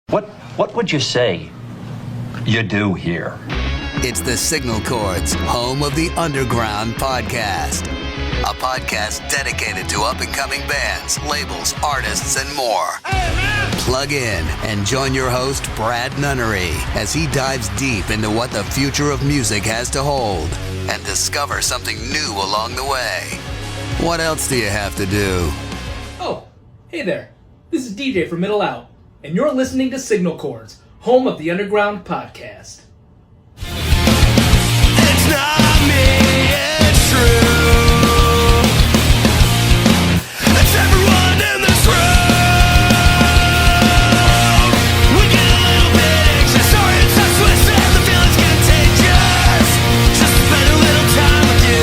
What would you say you do here? It's the Signal Chords, home of the Underground podcast. A podcast dedicated to up-and-coming bands, labels, artists, and more. Plug in and join your host, Brad Nunnery, as he dives deep into what the future of music has to hold and discover something new along the way. What else do you have to do? Oh, hey there. This is DJ from Middle Out, and you're listening to Signal Chords, home of the Underground podcast. It's not me, it's true. It's everyone in this room. We get a little bit anxious, or it's so twisted, the feeling's contagious. Just spend a little time with you.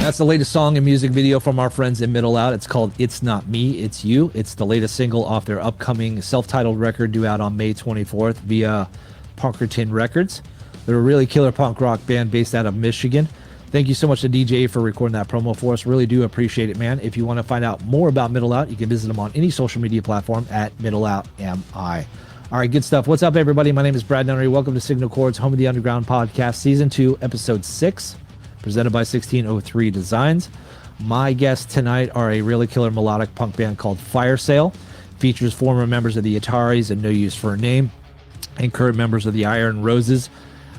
That's the latest song and music video from our friends in Middle Out. It's called It's Not Me, It's You. It's the latest single off their upcoming self-titled record due out on May 24th via Punkerton Records. They're a really killer punk rock band based out of Michigan. Thank you so much to DJ for recording that promo for us. Really do appreciate it, man. If you want to find out more about Middle Out, you can visit them on any social media platform at Middle Out MI. All right, good stuff. What's up, everybody? My name is Brad Nunnery. Welcome to Signal Chords, home of the Underground podcast, season 2, episode 6. Presented by 1603 Designs. My guests tonight are a really killer melodic punk band called Fire Sale. Features former members of the Ataris and No Use for a Name, and current members of the Iron Roses.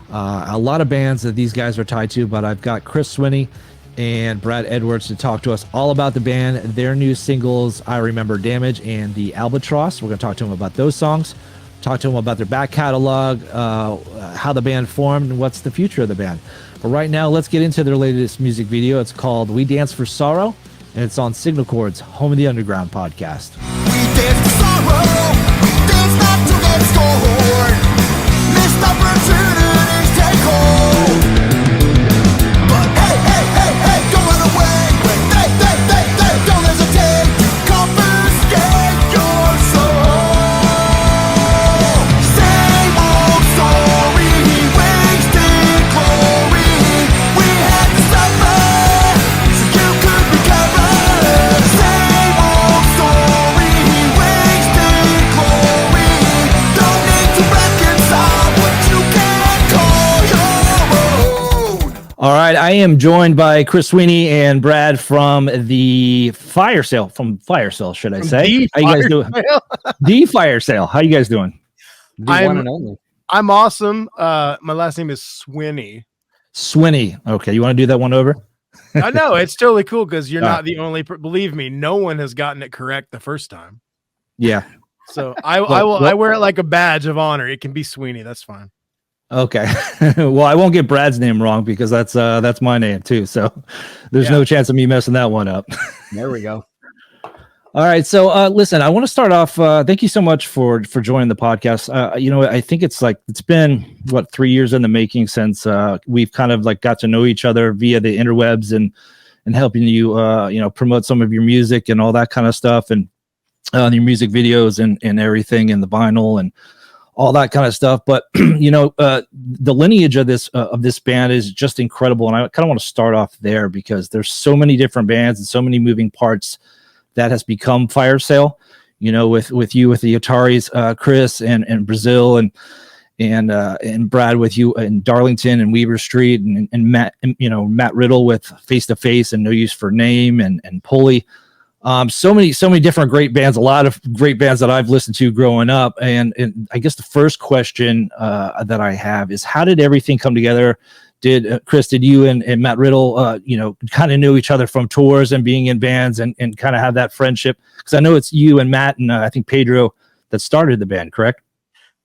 A lot of bands that these guys are tied to, but I've got Chris Swinney and Brad Edwards to talk to us all about the band, their new singles, I Remember Damage and the Albatross. We're going to talk to them about those songs, talk to them about their back catalog, how the band formed, and what's the future of the band. But right now, let's get into their latest music video. It's called We Dance for Sorrow, and it's on Signal Chords, home of the Underground podcast. We dance for sorrow, we dance not to get scored. Missed opportunities take hold. But hey, hey, hey, hey, don't run away. When they, don't hesitate. Confiscate your soul. Same old story, wasted glory. We had to suffer, so you could recover. Same old story, wasted glory. Don't need to reconcile what you can't call your own. All right, I am joined by Chris Swinney and Brad from the Fire Sale, should I say? How you guys doing? The Fire Sale. How you guys doing? The one and only. I'm awesome. My last name is Swinney. Swinney. Okay, you want to do that one over? I know it's totally cool because you're not the only. Believe me, no one has gotten it correct the first time. Yeah. So I wear it like a badge of honor. It can be Swinney. That's fine. Okay. Well, I won't get Brad's name wrong because that's my name too. So there's no chance of me messing that one up. There we go. All right. So listen, I want to start off. Thank you so much for joining the podcast. I think it's been 3 years in the making since we've kind of like got to know each other via the interwebs and helping you promote some of your music and all that kind of stuff, and your music videos and everything, and the vinyl and all that kind of stuff. But the lineage of this band is just incredible, and I kind of want to start off there because there's so many different bands and so many moving parts that has become Fire Sale. With you with the Ataris, Chris and Brazil and Brad with you in Darlington and Weaver Street, and Matt, Matt Riddle with Face to Face and No Use for Name and Pulley. So many different great bands, a lot of great bands that I've listened to growing up. And I guess the first question that I have is, how did everything come together? Chris, did you and Matt Riddle, kind of know each other from tours and being in bands and kind of have that friendship? Because I know it's you and Matt and I think Pedro that started the band, correct?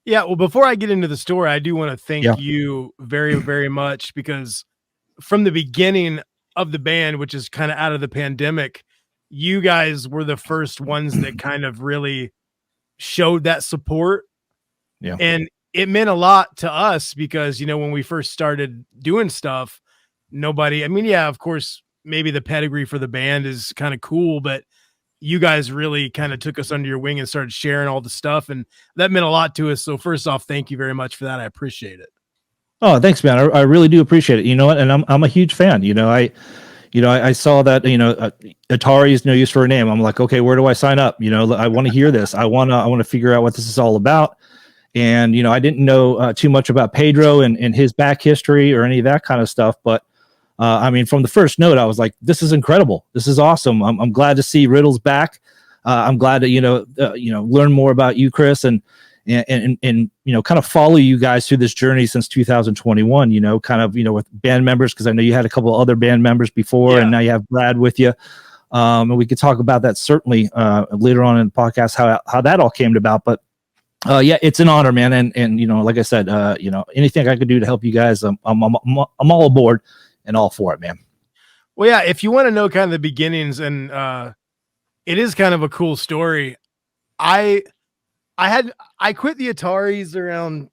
Yeah. Well, before I get into the story, I do want to thank you very, very much, because from the beginning of the band, which is kind of out of the pandemic, you guys were the first ones that kind of really showed that support. Yeah. And it meant a lot to us because, you know, when we first started doing stuff, nobody, I mean, yeah, of course, maybe the pedigree for the band is kind of cool, but you guys really kind of took us under your wing and started sharing all the stuff. And that meant a lot to us. So first off, thank you very much for that. I appreciate it. Oh, thanks, man. I really do appreciate it. You know what? And I'm a huge fan. I saw that, Atari is no use for a name. I'm like, okay, where do I sign up? I want to hear this. I want to figure out what this is all about. And, I didn't know too much about Pedro and his back history or any of that kind of stuff. But from the first note, I was like, this is incredible. This is awesome. I'm glad to see Riddle's back. I'm glad to, learn more about you, Chris, and kind of follow you guys through this journey since 2021, with band members, because I know you had a couple of other band members before, and now you have Brad with you. And we could talk about that certainly later on in the podcast, how that all came about. But it's an honor, man. And like I said, anything I could do to help you guys, I'm all aboard and all for it, man. Well, yeah, if you want to know kind of the beginnings, and it is kind of a cool story. I quit the Ataris around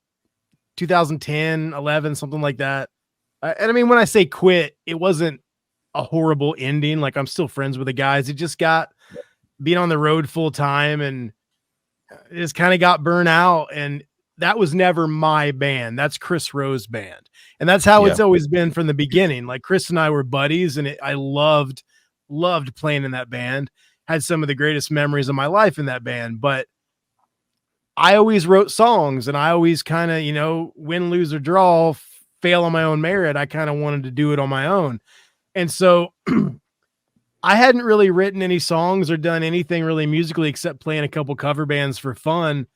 2010, 11, something like that. And I mean, when I say quit, it wasn't a horrible ending. Like, I'm still friends with the guys. It just got being on the road full time, and it just kind of got burnt out. And that was never my band. That's Chris Rowe's band. And that's how it's always been from the beginning. Like, Chris and I were buddies, and I loved playing in that band. Had some of the greatest memories of my life in that band. But I always wrote songs, and I always kind of, win, lose, or draw, fail on my own merit. I kind of wanted to do it on my own. And so I hadn't really written any songs or done anything really musically except playing a couple cover bands for fun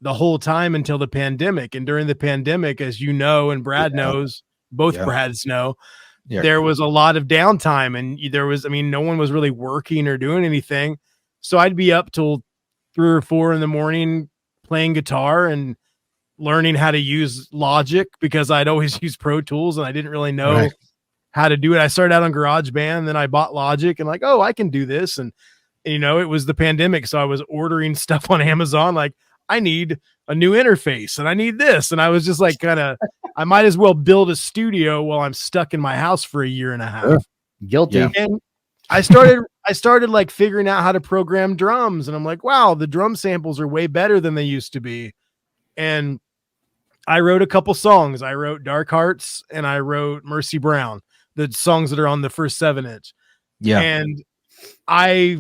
the whole time until the pandemic. And during the pandemic, as you know, and Brad knows, both Brads know, there was a lot of downtime, and no one was really working or doing anything. So I'd be up till 3 or 4 in the morning playing guitar and learning how to use Logic, because I'd always used Pro Tools and I didn't really know how to do it. I started out on GarageBand, then I bought Logic and like, oh, I can do this. And it was the pandemic. So I was ordering stuff on Amazon. Like, I need a new interface and I need this. And I was just like, I might as well build a studio while I'm stuck in my house for a year and a half. Guilty. Yeah. And I started like figuring out how to program drums, and I'm like, wow, the drum samples are way better than they used to be. And I wrote a couple songs. I wrote Dark Hearts and I wrote Mercy Brown, the songs that are on the first 7-inch. Yeah. And I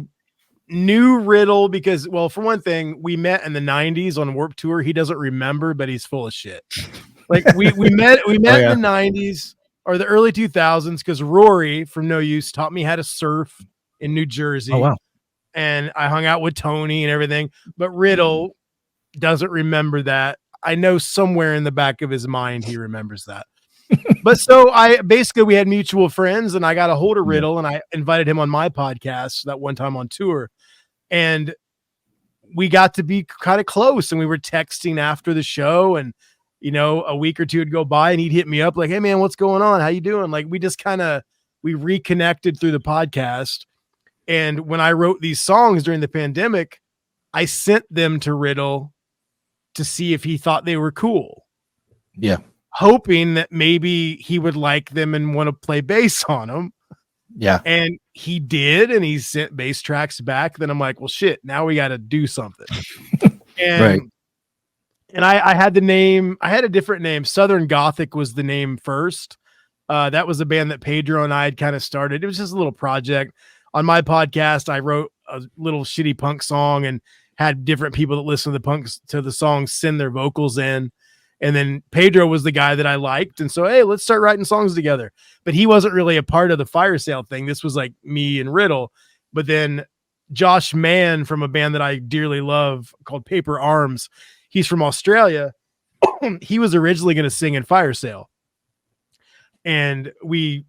knew Riddle because, well, for one thing, we met in the 90s on Warped Tour. He doesn't remember, but he's full of shit. Like, we met in the 90s or the early 2000s, because Rory from No Use taught me how to surf in New Jersey. Oh, wow. And I hung out with Tony and everything, but Riddle doesn't remember that. I know somewhere in the back of his mind he remembers that. But so we had mutual friends, and I got a hold of Riddle and I invited him on my podcast that one time on tour, and we got to be kind of close, and we were texting after the show, and a week or two would go by and he'd hit me up like, hey man, what's going on? How you doing? Like, we just we reconnected through the podcast. And when I wrote these songs during the pandemic, I sent them to Riddle to see if he thought they were cool. Yeah. Hoping that maybe he would like them and want to play bass on them. Yeah. And he did, and he sent bass tracks back. Then I'm like, well, shit, now we got to do something. And And I had a different name. Southern Gothic was the name first. That was a band that Pedro and I had kind of started. It was just a little project. On my podcast, I wrote a little shitty punk song and had different people that listen to the songs send their vocals in. And then Pedro was the guy that I liked. And so, hey, let's start writing songs together. But he wasn't really a part of the fire sale thing. This was like me and Riddle. But then Josh Mann from a band that I dearly love called Paper Arms, he's from Australia. He was originally going to sing in Fire Sale. And we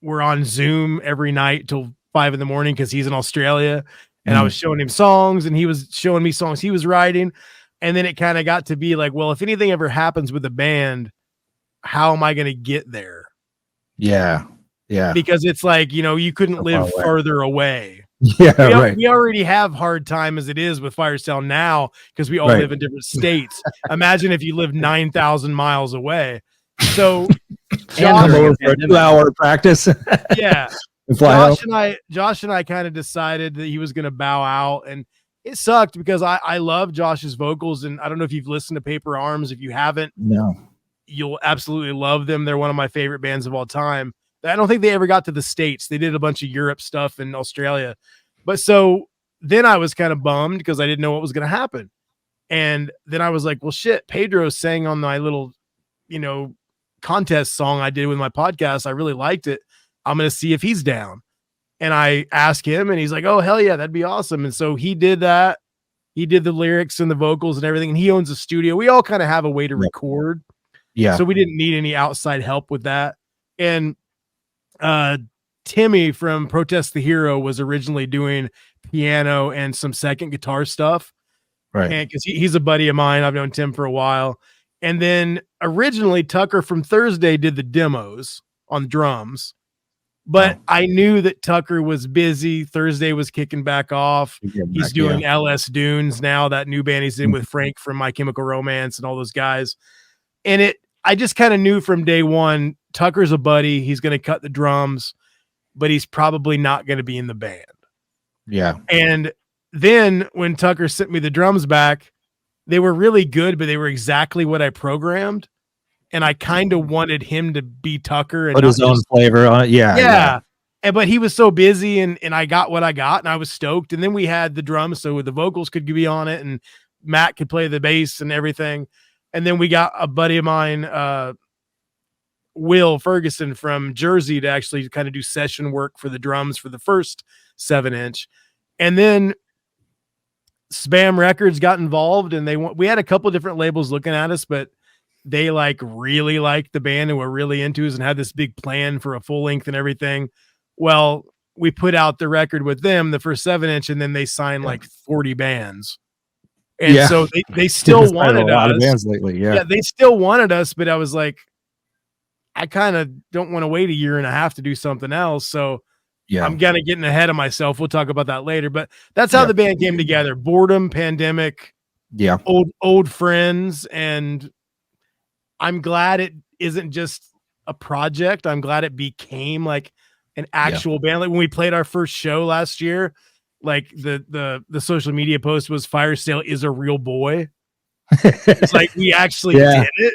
were on Zoom every night till 5 a.m. because he's in Australia. And I was showing him songs, and he was showing me songs he was writing. And then it kind of got to be like, well, if anything ever happens with the band, how am I going to get there? Yeah. Yeah. Because it's like, you couldn't live further away. Yeah, right. We already have hard time as it is with fire sale now because we all live in different states. Imagine if you live 9,000 miles away. So Josh, for a 2-hour practice. Yeah. Josh and I kind of decided that he was going to bow out, and it sucked because I love Josh's vocals, and I don't know if you've listened to Paper Arms. If you haven't, no, you'll absolutely love them. They're one of my favorite bands of all time. I don't think they ever got to the States. They did a bunch of Europe stuff in Australia. But so then I was kind of bummed because I didn't know what was going to happen. And then I was like, well, shit, Pedro sang on my little, contest song I did with my podcast. I really liked it. I'm going to see if he's down. And I asked him and he's like, oh, hell yeah, that'd be awesome. And so he did that. He did the lyrics and the vocals and everything. And he owns a studio. We all kind of have a way to record. Yeah. So we didn't need any outside help with that. And Timmy from Protest the Hero was originally doing piano and some second guitar stuff. Right. And because he's a buddy of mine. I've known Tim for a while. And then originally Tucker from Thursday did the demos on drums. But I knew that Tucker was busy. Thursday was kicking back off. He's doing LS Dunes now, that new band he's in with Frank from My Chemical Romance and all those guys. And I just kind of knew from day one, Tucker's a buddy. He's going to cut the drums, but he's probably not going to be in the band. Yeah. And then when Tucker sent me the drums back, they were really good, but they were exactly what I programmed. And I kind of wanted him to be Tucker and put his own flavor on it. Yeah. But he was so busy and I got what I got and I was stoked. And then we had the drums, so the vocals could be on it and Matt could play the bass and everything. And then we got a buddy of mine, Will Ferguson from Jersey, to actually kind of do session work for the drums for the first 7-inch. And then Spam Records got involved and we had a couple different labels looking at us, but they really liked the band and were really into us and had this big plan for a full length and everything. Well, we put out the record with them, the first 7-inch, and then they signed 40 bands. And so they still wanted us. A lot of bands lately, yeah, they still wanted us, but I was like, I kind of don't want to wait a year and a half to do something else. So I'm kind of getting ahead of myself. We'll talk about that later, but that's how the band came together. Boredom, pandemic, old friends. And I'm glad it isn't just a project. I'm glad it became like an actual band. Like when we played our first show last year, like the social media post was Fire Sale is a real boy. It's like we actually did it,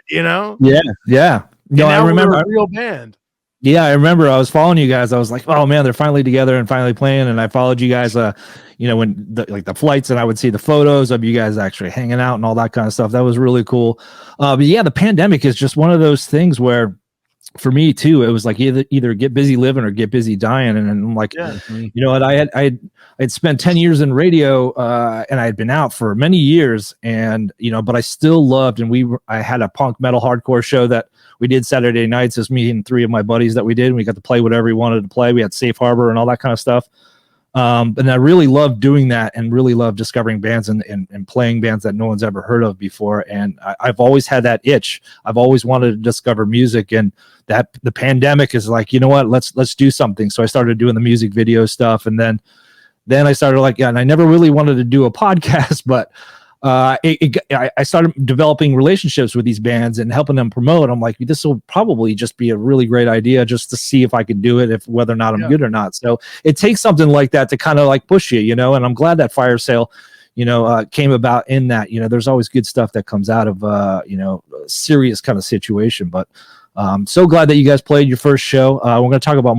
Yeah. No, I remember we're a real band. Yeah, I remember I was following you guys. I was like, oh man, they're finally together and finally playing. And I followed you guys, when the flights, and I would see the photos of you guys actually hanging out and all that kind of stuff. That was really cool. But yeah, the pandemic is just one of those things where, for me too, it was like either get busy living or get busy dying. And I'm like, you know what? I'd spent 10 years in radio, and I had been out for many years, and but I still loved. And I had a punk metal hardcore show that we did Saturday nights. As me and 3 of my buddies that we did. And we got to play whatever we wanted to play. We had Safe Harbor and all that kind of stuff. And I really loved doing that, and really loved discovering bands and playing bands that no one's ever heard of before. And I've always had that itch. I've always wanted to discover music, and that the pandemic is like, you know what, let's do something. So I started doing the music video stuff, and then I started and I never really wanted to do a podcast, but I started developing relationships with these bands and helping them promote. I'm like, this will probably just be a really great idea just to see if I could do it, whether or not I'm good or not. So it takes something like that to kind of push you, and I'm glad that Fire Sale, came about in that. There's always good stuff that comes out of, a serious kind of situation. But I'm so glad that you guys played your first show. We're going to talk about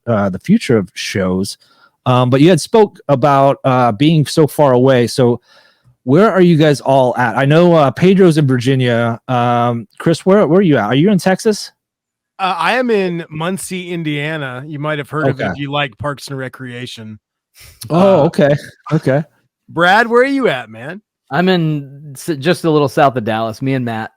the future of shows. But you had spoke about being so far away. So where are you guys all at? I know Pedro's in Virginia. Chris, where are you at? Are you in Texas? I am in Muncie, Indiana. You might have heard of it if you like Parks and Recreation. Oh, okay. Okay. Brad, where are you at, man? I'm in just a little south of Dallas, me and Matt.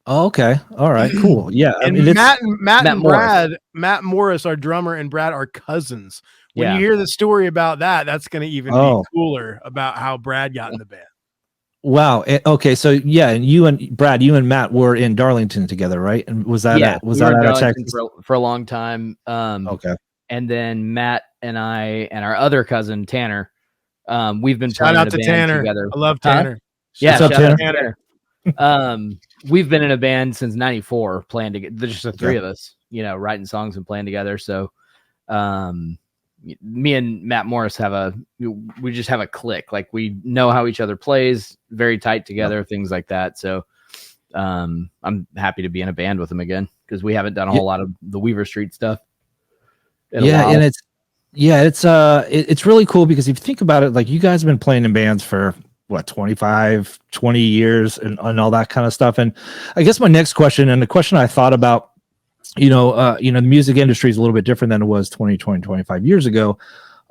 Oh, okay. All right, cool. Yeah. And Matt and Brad, Matt Morris, our drummer, and Brad are cousins. When you hear the story about that, that's going to even be cooler about how Brad got in the band. Wow. Okay. So yeah, and you and Matt were in Darlington together, right? And was that out of Texas for a long time? Okay. And then Matt and I and our other cousin Tanner, we've been Shout playing out in a to band Tanner. together. I love Huh? Tanner. Yeah, What's up, shout out Tanner? to Tanner. We've been in a band since '94, playing together. There's just the three of us, writing songs and playing together. So, me and Matt Morris we just have a click. Like, we know how each other plays, very tight together, things like that. So, I'm happy to be in a band with him again, because we haven't done a whole lot of the Weaver Street stuff. And it's really cool, because if you think about it, like, you guys have been playing in bands for what, 25, 20 years and all that kind of stuff. And I guess my next question, and the question I thought about, the music industry is a little bit different than it was 25 years ago.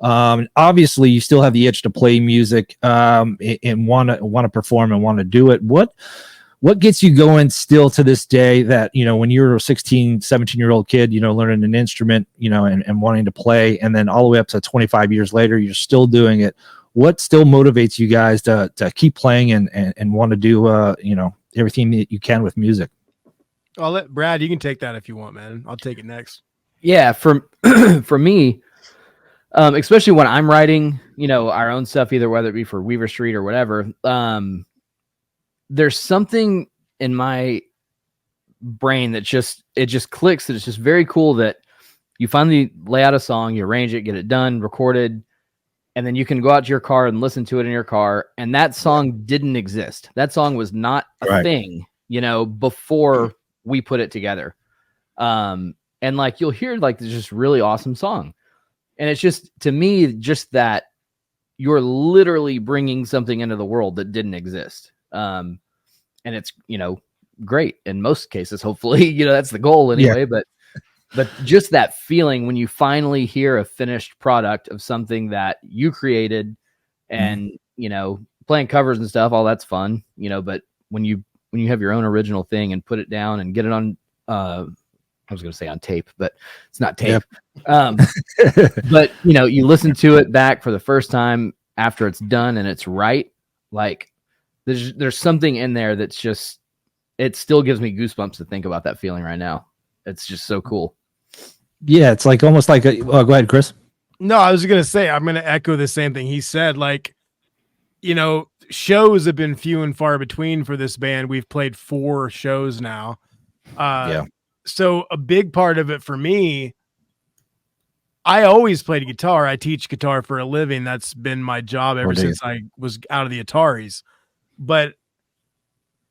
Obviously you still have the itch to play music, and want to perform and want to do it. What gets you going still to this day, that, when you're a 16, 17-year-old kid, learning an instrument, and wanting to play, and then all the way up to 25 years later, you're still doing it? What still motivates you guys to keep playing and want to do, everything that you can with music? I'll let Brad, you can take that if you want, man. I'll take it next. Yeah. For me, especially when I'm writing, our own stuff, either whether it be for Weaver Street or whatever, there's something in my brain that just clicks, that it's just very cool that you finally lay out a song, you arrange it, get it done, recorded, and then you can go out to your car and listen to it in your car. And that song didn't exist. That song was not a thing, before we put it together. And like, you'll hear like this just really awesome song. And it's just, to me, just that you're literally bringing something into the world that didn't exist. And it's, great in most cases, hopefully, that's the goal anyway, but just that feeling when you finally hear a finished product of something that you created, and, playing covers and stuff, all that's fun, but when you have your own original thing and put it down and get it on, I was going to say on tape, but it's not tape. But you listen to it back for the first time after it's done and it's right. Like, there's something in there that's just, it still gives me goosebumps to think about that feeling right now. It's just so cool. Yeah. It's like almost like go ahead, Chris. No, I was going to say, I'm going to echo the same thing he said. Like, shows have been few and far between for this band. We've played 4 shows now. So a big part of it for me, I always played guitar. I teach guitar for a living. That's been my job ever since I was out of the Ataris. But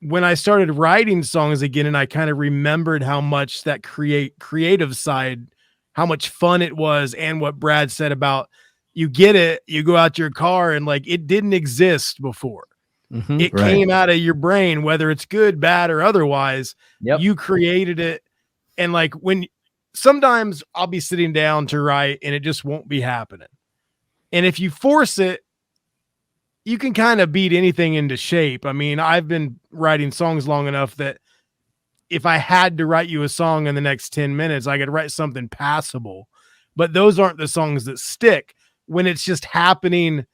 when I started writing songs again, and I kind of remembered how much that creative side, how much fun it was, and what Brad said about, you get it, you go out to your car, and like, it didn't exist before. It came out of your brain, whether it's good, bad, or otherwise. You created it. And like, when sometimes I'll be sitting down to write and it just won't be happening. And if you force it, you can kind of beat anything into shape. I mean, I've been writing songs long enough that if I had to write you a song in the next 10 minutes, I could write something passable. But those aren't the songs that stick. When it's just happening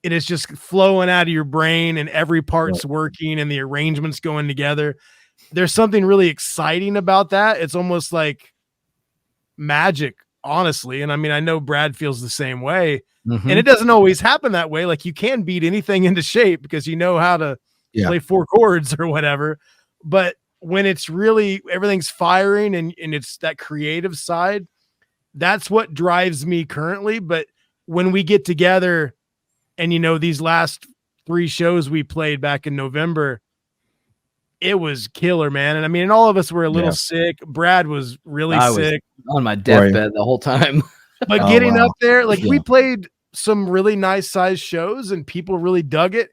and it's just flowing out of your brain and every part's working and the arrangements going together, there's something really exciting about that. It's almost like magic, honestly. And I mean, I know Brad feels the same way. And it doesn't always happen that way. Like, you can beat anything into shape because you know how to play 4 chords or whatever. But when it's really, everything's firing and it's that creative side, that's what drives me currently. But when we get together and, these last 3 shows we played back in November, it was killer, man. And I mean, and all of us were a little sick. Brad was really sick. On my deathbed the whole time. But getting up there, like, we played some really nice sized shows and people really dug it.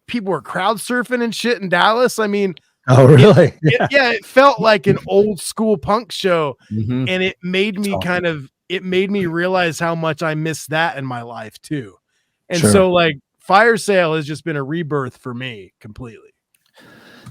People were crowd surfing and shit in Dallas. I mean, oh really? It felt like an old school punk show. And it made me it made me realize how much I miss that in my life too. And so like, Fire Sale has just been a rebirth for me completely.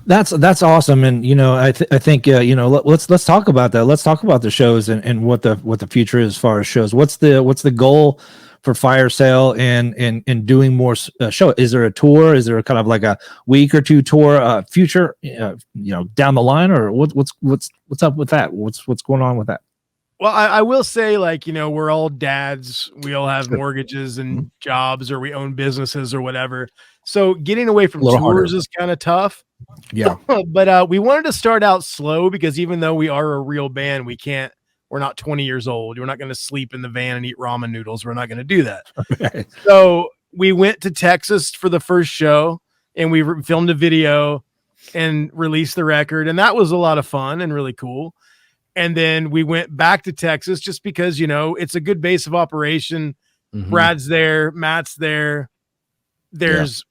That's awesome. And, I think, let's talk about that. Let's talk about the shows and what the future is as far as shows. What's the goal for Fire Sale and doing more show? Is there a tour? Is there kind of like a week or 2 tour future, down the line, or what's up with that? What's going on with that? Well, I will say, like, we're all dads. We all have mortgages and jobs, or we own businesses or whatever. So getting away from tours is kind of tough. Yeah. But we wanted to start out slow because even though we are a real band, we're not 20 years old. We're not going to sleep in the van and eat ramen noodles. We're not going to do that. Okay. So we went to Texas for the first show, and we filmed a video and released the record. And that was a lot of fun and really cool. And then we went back to Texas just because, it's a good base of operation. Mhm. Brad's there, Matt's there. There's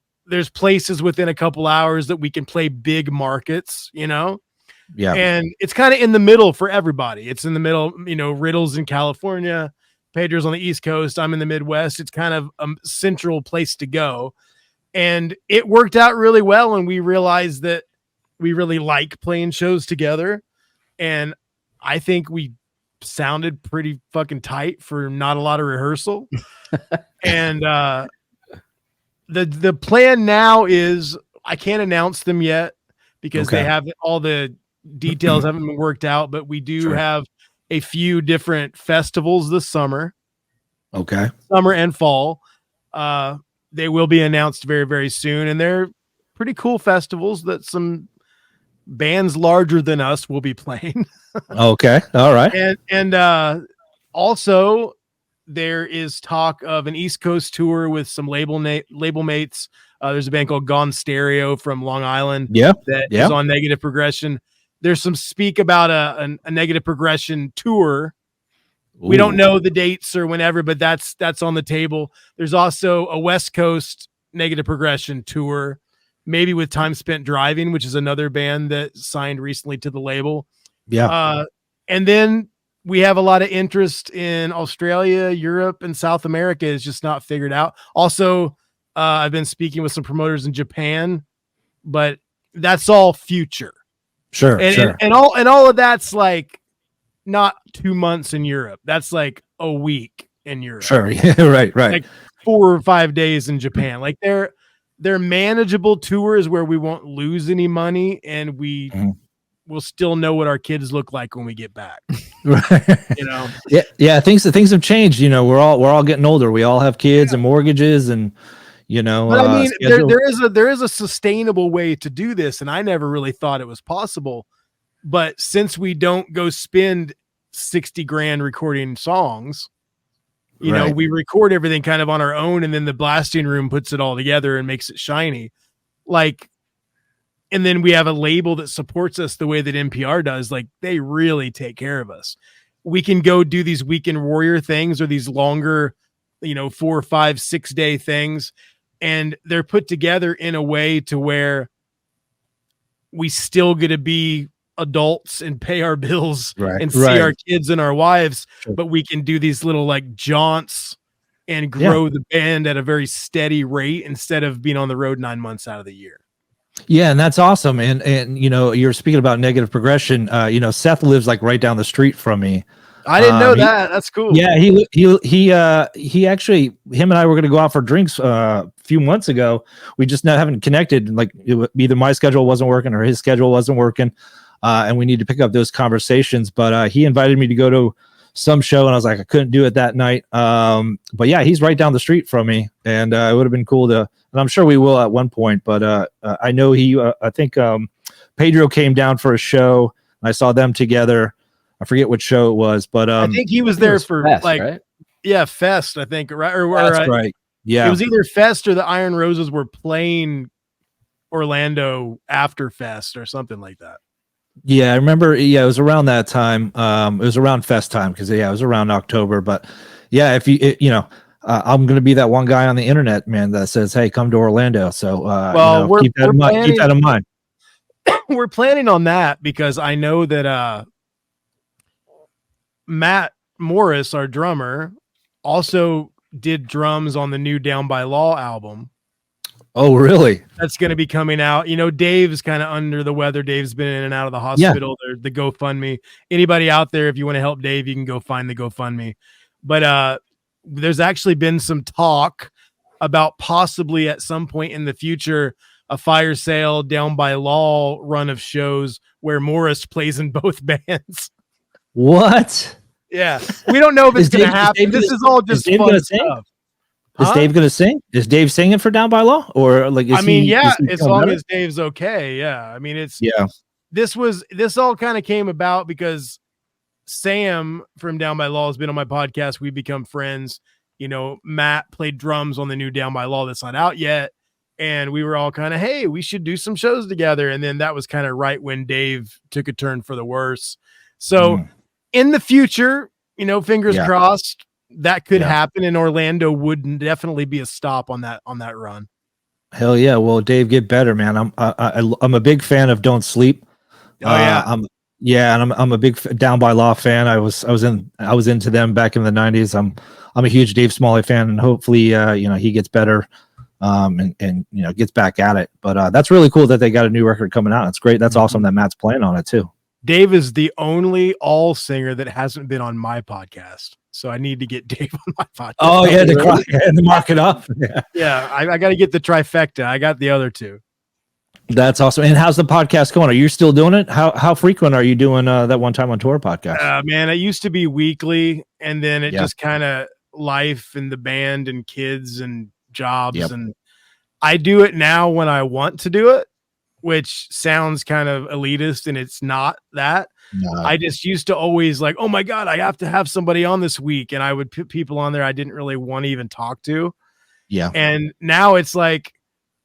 places within a couple hours that we can play big markets, Yeah. and it's kind of in the middle for everybody. It's in the middle, Riddle's in California, Pedro's on the East Coast, I'm in the Midwest. It's kind of a central place to go. And it worked out really well. And we realized that we really like playing shows together. And I think we sounded pretty fucking tight for not a lot of rehearsal. And the plan now is, I can't announce them yet because they have all the details haven't been worked out, but we do have a few different festivals this summer. Okay. Summer and fall. They will be announced very, very soon. And they're pretty cool festivals that some bands larger than us will be playing. Okay. All right. And also there is talk of an East Coast tour with some label mates. There's a band called Gone Stereo from Long Island. That is on Negative Progression. There's some speak about a Negative Progression tour. Ooh. We don't know the dates or whenever, but that's on the table. There's also a West Coast Negative Progression tour, maybe with Time Spent Driving, which is another band that signed recently to the label. Yeah. And then we have a lot of interest in Australia, Europe, and South America is just not figured out. Also, I've been speaking with some promoters in Japan, but that's all future. Sure. And all of that's like not 2 months in Europe. That's like a week in Europe. Sure. Yeah. Right. Like 4 or 5 days in Japan. Like they're manageable tours where we won't lose any money, and we will still know what our kids look like when we get back. Right. Yeah. Things have changed. We're all getting older. We all have kids and mortgages, and But I mean, there is a sustainable way to do this, and I never really thought it was possible. But since we don't go spend 60 grand recording songs, we record everything kind of on our own, and then the blasting room puts it all together and makes it shiny. And then we have a label that supports us the way that NPR does. Like, they really take care of us. We can go do these Weekend Warrior things or these longer, 4, 5, 6 day things. And they're put together in a way to where we still get to be adults and pay our bills and see our kids and our wives, but we can do these little like jaunts and grow the band at a very steady rate instead of being on the road 9 months out of the year. Yeah, and that's awesome. And you're speaking about Negative Progression. Seth lives like right down the street from me. I didn't know that. That's cool. Yeah, he actually, him and I were going to go out for drinks a few months ago. We just haven't connected. Like, either my schedule wasn't working or his schedule wasn't working, and we need to pick up those conversations. But he invited me to go to some show, and I was like, I couldn't do it that night. But yeah, he's right down the street from me, and it would have been cool to. And I'm sure we will at one point. But I know I think Pedro came down for a show, and I saw them together. I forget what show it was, but I think he was there for Fest, like, right? Fest, I think, right? That's right. Yeah, it was either Fest or the Iron Roses were playing Orlando after Fest or something like that. Yeah, I remember. Yeah, it was around that time. It was around Fest time because it was around October. But yeah, if I'm going to be that one guy on the internet, man, that says, "Hey, come to Orlando." So, keep that in mind. Keep that in mind. We're planning on that because I know that Matt Morris, our drummer, also did drums on the new Down by Law album. Oh, really? That's going to be coming out. Dave's kind of under the weather. Dave's been in and out of the hospital. Yeah. The GoFundMe. Anybody out there, if you want to help Dave, you can go find the GoFundMe. But there's actually been some talk about possibly at some point in the future a Fire Sale Down by Law run of shows where Morris plays in both bands. What? Yeah, we don't know if it's going to happen. This is all just fun stuff. Is Dave going to sing? Is Dave singing for Down by Law, or like? I mean, as long as Dave's okay. Yeah, I mean, this all kind of came about because Sam from Down by Law has been on my podcast. We become friends. You know, Matt played drums on the new Down by Law that's not out yet, and we were all kind of, hey, we should do some shows together. And then that was kind of right when Dave took a turn for the worse. So in the future, you know, fingers crossed, that could happen, and Orlando would definitely be a stop on that run. Hell yeah! Well, Dave, get better, man. I'm a big fan of Don't Sleep. And I'm a big Down by Law fan. I was into them back in the 90s. I'm a huge Dave Smalley fan, and hopefully you know, he gets better and you know, gets back at it. But that's really cool that they got a new record coming out. It's great. That's awesome that Matt's playing on it too. Dave is the only all singer that hasn't been on my podcast. So I need to get Dave on my podcast. Oh yeah, to mark it up. Yeah, I got to get the trifecta. I got the other two. That's awesome. And how's the podcast going? Are you still doing it? How frequent are you doing that One Time on Tour podcast? Man, it used to be weekly, and then it just kind of life and the band and kids and jobs, and I do it now when I want to do it, which sounds kind of elitist, and it's not that. No. I just used to always like, oh my God, I have to have somebody on this week. And I would put people on there I didn't really want to even talk to. Yeah. And now it's like,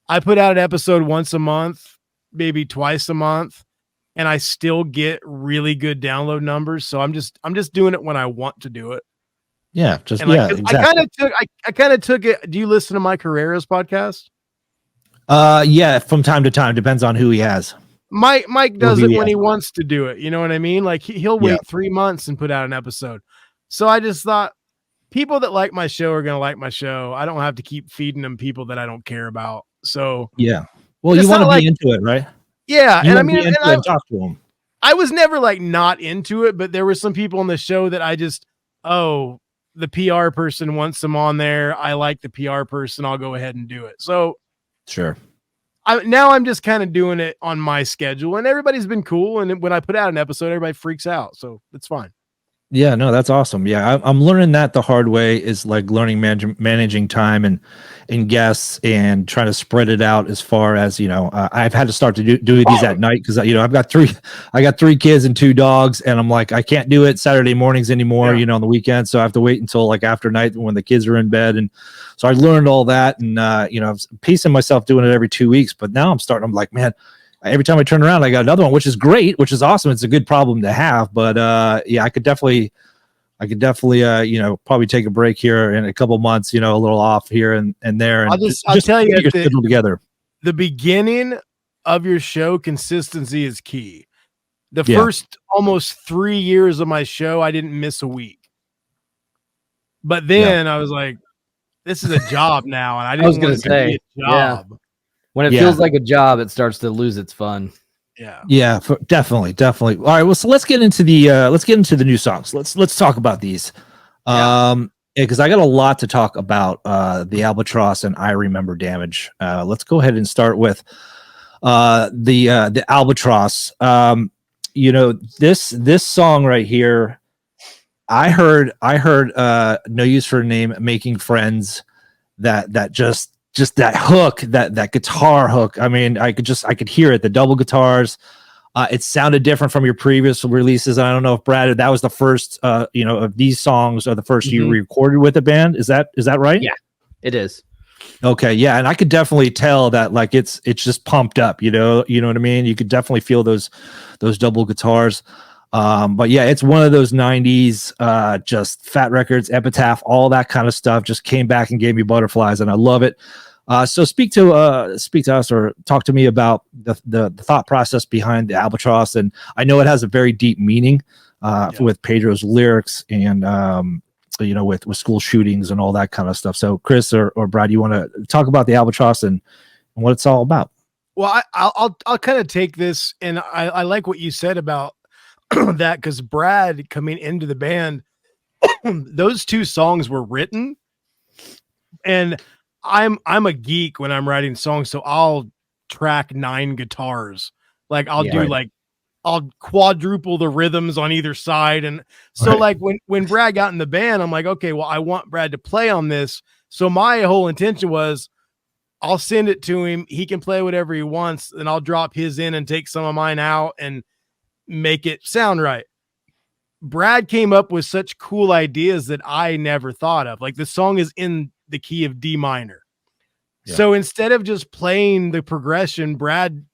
I put out an episode once a month, maybe twice a month, and I still get really good download numbers. So I'm just doing it when I want to do it. Yeah. Exactly. I kind of took it. Do you listen to Mike Herrera's podcast? Yeah, from time to time, depends on who he has. Mike does it when he wants to do it. You know what I mean? Like he'll wait 3 months and put out an episode. So I just thought people that like my show are going to like my show. I don't have to keep feeding them people that I don't care about. So yeah. Well, you want to be into it, right? Yeah. You and I mean, and talk to them. I was never like not into it, but there were some people on the show that I just, the PR person wants them on there. I like the PR person. I'll go ahead and do it. So sure. Now I'm just kind of doing it on my schedule, and everybody's been cool. And when I put out an episode, everybody freaks out. So it's fine. Yeah, no, that's awesome. Yeah, I'm learning that the hard way is like learning managing time and guests and trying to spread it out as far as, you know, I've had to start to do these at night because, you know, I got 3 kids and 2 dogs, and I'm like, I can't do it Saturday mornings anymore, you know, on the weekend. So I have to wait until like after night when the kids are in bed. And so I learned all that, and, you know, I'm pacing myself doing it every 2 weeks, but now I'm like, man, every time I turn around, I got another one, which is great, which is awesome. It's a good problem to have, but yeah, I could definitely, you know, probably take a break here in a couple months, you know, a little off here and there. And I'll tell you, your schedule together. The beginning of your show, consistency is key. The first almost 3 years of my show, I didn't miss a week. But then I was like, this is a job now, and I didn't want it to be a job. Yeah. When it feels like a job, it starts to lose its fun. Yeah, definitely. All right, well, so let's get into the new songs. Let's talk about these. Because I got a lot to talk about. The Albatross and I Remember Damage. Let's go ahead and start with the Albatross. You know, this song right here. I heard No Use for a Name, Making Friends. That just that hook, that guitar hook. I mean, I could hear it. The double guitars. It sounded different from your previous releases. I don't know if Brad, that was the first, you know, of these songs are the first you recorded with the band. Is that right? Yeah, it is. Okay, yeah, and I could definitely tell that like it's just pumped up. You know what I mean. You could definitely feel those double guitars. But yeah, it's one of those 90s, just Fat Records, Epitaph, all that kind of stuff just came back and gave me butterflies, and I love it. So speak to us or talk to me about the thought process behind the Albatross. And I know it has a very deep meaning with Pedro's lyrics and you know, with school shootings and all that kind of stuff. So Chris or Brad, you want to talk about the Albatross and what it's all about? Well, I'll kind of take this, and I like what you said about that, because Brad coming into the band, those 2 songs were written, and I'm a geek when I'm writing songs, so I'll track 9 guitars. Like I'll do like I'll quadruple the rhythms on either side. And so like when Brad got in the band, I'm like, okay, well, I want Brad to play on this. So my whole intention was I'll send it to him. He can play whatever he wants, and I'll drop his in and take some of mine out and make it sound right. Brad came up with such cool ideas that I never thought of. Like the song is in the key of D minor. Yeah. So instead of just playing the progression, Brad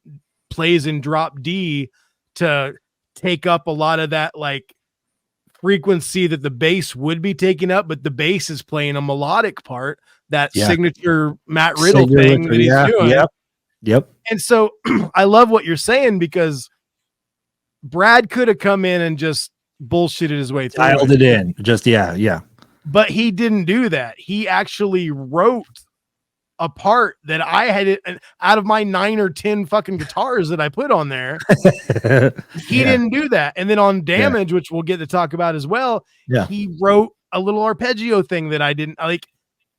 plays in drop D to take up a lot of that like frequency that the bass would be taking up, but the bass is playing a melodic part, that signature Matt Riddle thing that he's doing. Yep. And so I love what you're saying, because Brad could have come in and just bullshitted his way through. Dialed it in. Just But he didn't do that. He actually wrote a part that I had out of my 9 or 10 fucking guitars that I put on there. He didn't do that. And then on Damage, which we'll get to talk about as well, he wrote a little arpeggio thing that I didn't like.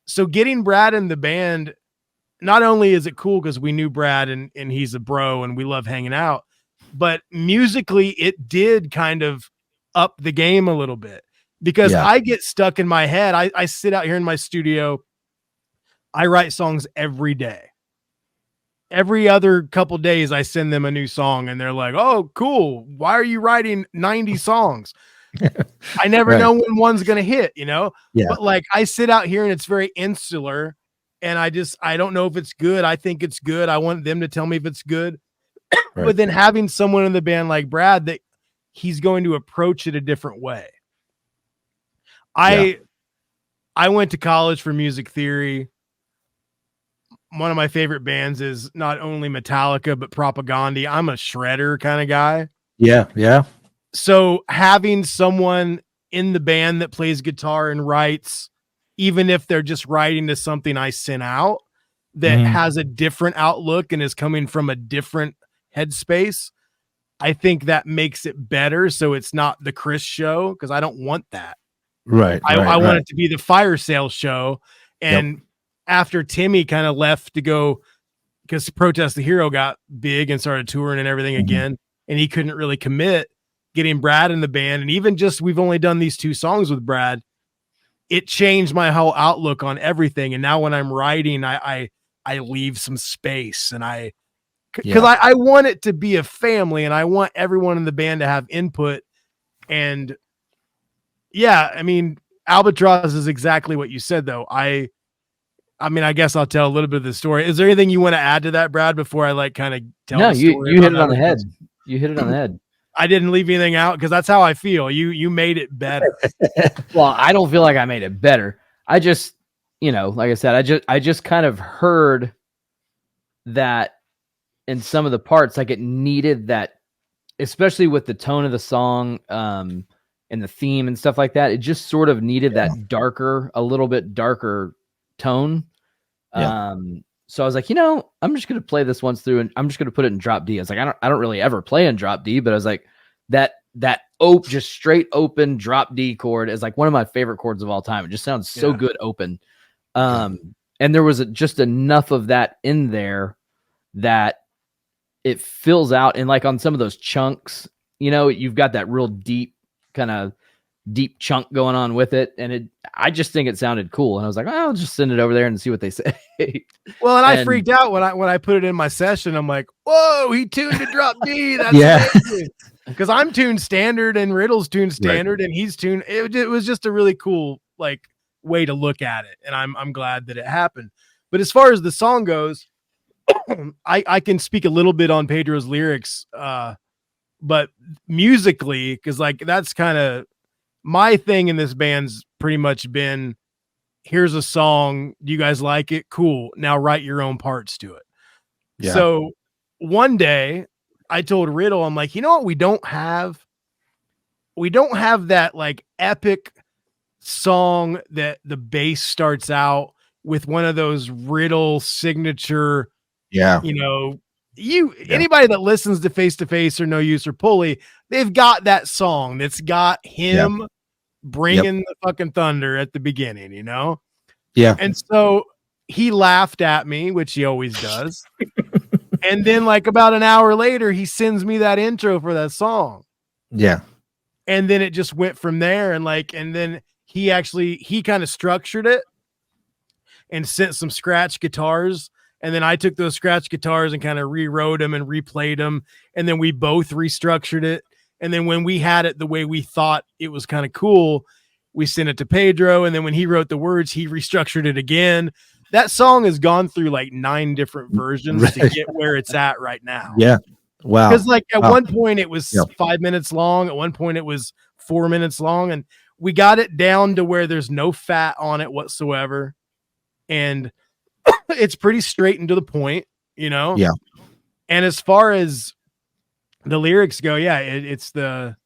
So getting Brad in the band, not only is it cool because we knew Brad and he's a bro and we love hanging out, but musically it did kind of up the game a little bit, because I get stuck in my head. I sit out here in my studio. I write songs every day. Every other couple days, I send them a new song and they're like, oh, cool. Why are you writing 90 songs? I never know when one's going to hit, you know? Yeah. But like I sit out here and it's very insular, and I don't know if it's good. I think it's good. I want them to tell me if it's good. But then having someone in the band like Brad, that he's going to approach it a different way. I went to college for music theory. One of my favorite bands is not only Metallica, but Propaganda. I'm a shredder kind of guy. Yeah. So having someone in the band that plays guitar and writes, even if they're just writing to something I sent out that has a different outlook and is coming from a different headspace, I think that makes it better. So it's not the Chris show, because I don't want that. I want it to be the fire sale show. And after Timmy kind of left to go, because Protest the Hero got big and started touring and everything again, and he couldn't really commit, getting Brad in the band, and even just we've only done these 2 songs with Brad, it changed my whole outlook on everything. And now when I'm writing, I leave some space, and because I want it to be a family, and I want everyone in the band to have input. And I mean, Albatross is exactly what you said, though. I mean, I guess I'll tell a little bit of the story. Is there anything you want to add to that, Brad, before I like kind of tell the story? You hit it on the head. You hit it on the head. I didn't leave anything out, because that's how I feel. You made it better. Well, I don't feel like I made it better. I just, like I said, I just kind of heard that in some of the parts, like it needed that, especially with the tone of the song, and the theme and stuff like that. It just sort of needed that a little bit darker tone. So I was like, I'm just going to play this once through, and I'm just going to put it in drop D. I was like, I don't really ever play in drop D, but I was like, that just straight open drop D chord is like one of my favorite chords of all time. It just sounds so good open. And there was just enough of that in there that it fills out. And like on some of those chunks, you've got that real deep chunk going on with it. And I just think it sounded cool. And I was like, I'll just send it over there and see what they say. Well, and I freaked out when I put it in my session. I'm like, whoa, he tuned to drop D. That's amazing. Because I'm tuned standard and Riddle's tuned standard and he's tuned. It was just a really cool like way to look at it. And I'm glad that it happened. But as far as the song goes, I can speak a little bit on Pedro's lyrics, but musically, because like that's kind of my thing in this band's pretty much been, here's a song, do you guys like it? Cool. Now write your own parts to it. Yeah. So one day I told Riddle, I'm like, you know what we don't have? We don't have that like epic song that the bass starts out with one of those Riddle signature, anybody that listens to Face to Face or No Use or Pulley, they've got that song that's got him bringing the fucking thunder at the beginning, Yeah. And so he laughed at me, which he always does. And then like about an hour later, he sends me that intro for that song. Yeah. And then it just went from there. And then he kind of structured it and sent some scratch guitars. And then I took those scratch guitars and kind of rewrote them and replayed them. And then we both restructured it. And then when we had it the way we thought it was kind of cool, we sent it to Pedro. And then when he wrote the words, he restructured it again. That song has gone through like 9 different versions to get where it's at right now. Yeah. Wow. Because like at one point it was 5 minutes long. At one point it was 4 minutes long. And we got it down to where there's no fat on it whatsoever. And it's pretty straight and to the point, you know? Yeah. And as far as the lyrics go, yeah, it's the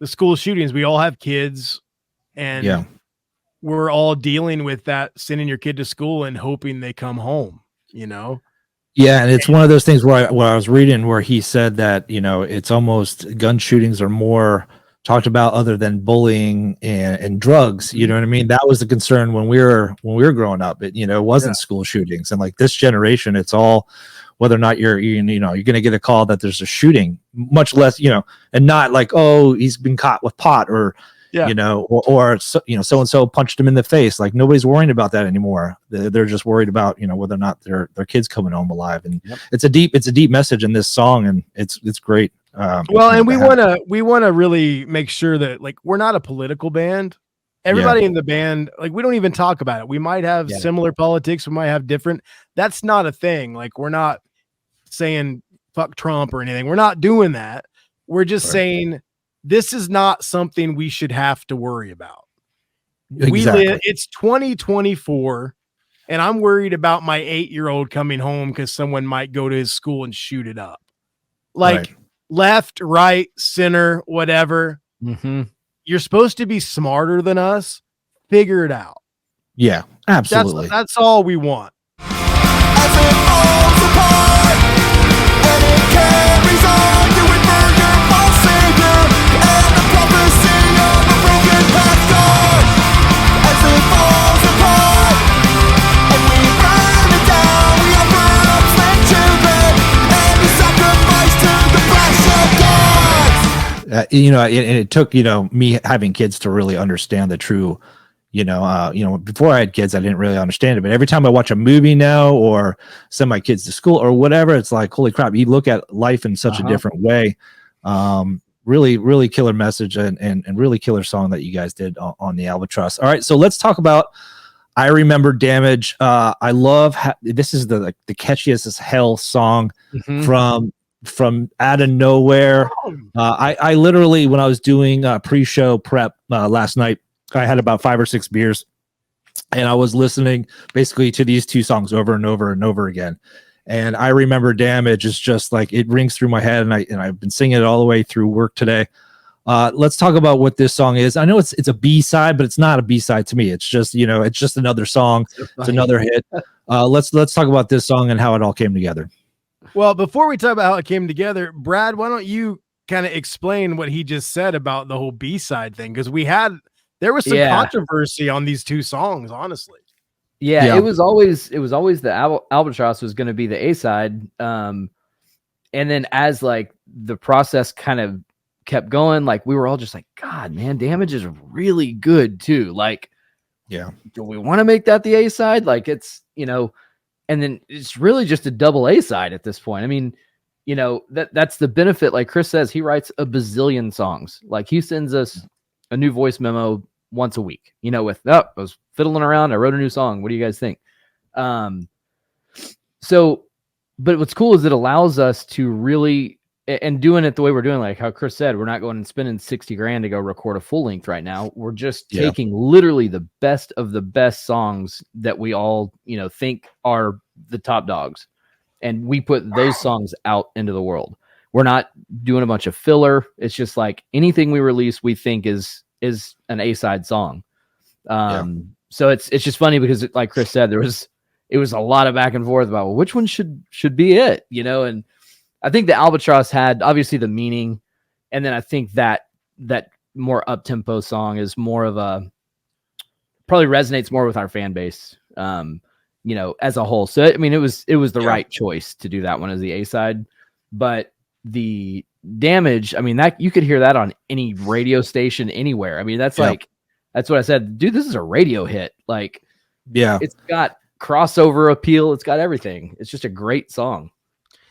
school shootings. We all have kids, and we're all dealing with that, sending your kid to school and hoping they come home, you know? Yeah. And it's one of those things where I was reading where he said that, you know, it's almost gun shootings are more talked about other than bullying and drugs. You know what I mean? That was the concern when we were growing up. It, you know, it wasn't school shootings. And like this generation, it's all whether or not you're going to get a call that there's a shooting, much less, you know, and not like, oh, he's been caught with pot or, you know, or you know, so-and-so punched him in the face. Like nobody's worrying about that anymore. They're just worried about, you know, whether or not their kids coming home alive. And it's a deep message in this song, and it's great. Well, and we want to really make sure that like we're not a political band. Everybody in the band, like we don't even talk about it. We might have similar politics, we might have different. That's not a thing. Like we're not saying fuck Trump or anything. We're not doing that. We're just saying this is not something we should have to worry about. Exactly. It's 2024, and I'm worried about my 8-year-old coming home because someone might go to his school and shoot it up. Like left, right, center, whatever. Mm-hmm. You're supposed to be smarter than us. Figure it out. Yeah, absolutely. That's all we want. As it falls apart, and it carries on, you would murder my savior, and the prophecy of a broken pastor. As it falls apart, and we burn it down, we offer up slain children, and we sacrifice to the flash of gods. You know, and it took, you know, me having kids to really understand the true, you know, before I had kids, I didn't really understand it. But every time I watch a movie now or send my kids to school or whatever, it's like, holy crap, you look at life in such a different way. Really killer message and really killer song that you guys did on the Albatross. All right, so let's talk about I Remember Damage. I love this is the catchiest as hell song from out of nowhere. I literally, when I was doing pre-show prep last night, I had about 5 or 6 beers, and I was listening basically to these 2 songs over and over and over again. And I Remember Damage is just like, it rings through my head, and I've been singing it all the way through work today. Let's talk about what this song is. I know it's a B-side, but it's not a B-side to me. It's just, you know, it's just another song. It's another hit. Let's talk about this song and how it all came together. Well, before we talk about how it came together, Brad, why don't you kind of explain what he just said about the whole B-side thing? Because there was some controversy on these 2 songs, honestly. Yeah, it was always the Albatross was going to be the A-side. And then as like the process kind of kept going, like we were all just like, God, man, Damage is really good too. Like, do we want to make that the A-side? Like it's, you know, and then it's really just a double A-side at this point. I mean, you know, that's the benefit. Like Chris says, he writes a bazillion songs. Like he sends us a new voice memo once a week, you know, with, I was fiddling around, I wrote a new song. What do you guys think? So, but what's cool is it allows us to really, and doing it the way we're doing, like how Chris said, we're not going and spending 60 grand to go record a full length right now. We're just taking literally the best of the best songs that we all, you know, think are the top dogs. And we put those songs out into the world. We're not doing a bunch of filler. It's just like anything we release, we think is an A-side song. So it's just funny because like Chris said, it was a lot of back and forth about, well, which one should be it, you know? And I think the Albatross had obviously the meaning. And then I think that more up-tempo song is more of probably resonates more with our fan base. you know, as a whole. So I mean, it was the right choice to do that one as the A side. But the Damage, I mean, that you could hear that on any radio station anywhere. I mean, that's like, that's what I said, dude, this is a radio hit. Like, it's got crossover appeal, it's got everything. It's just a great song.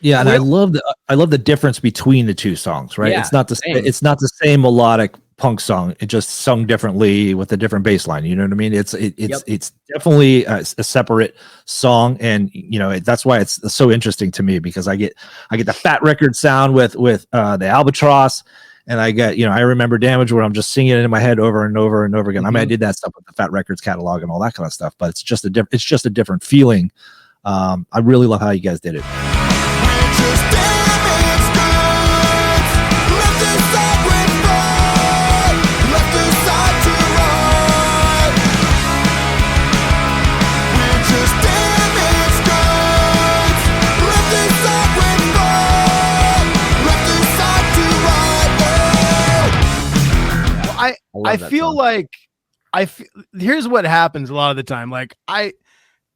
Yeah, and I love the difference between the two songs, right? It's not the same melodic punk song. It just sung differently with a different bass line. You know what I mean? It's definitely a separate song, and you know that's why it's so interesting to me, because I get the Fat Record sound with the Albatross, and I get, you know, I Remember Damage, where I'm just singing it in my head over and over and over again. I mean, I did that stuff with the Fat Records catalog and all that kind of stuff, but it's just a different feeling. I really love how you guys did it. I feel like here's what happens a lot of the time. Like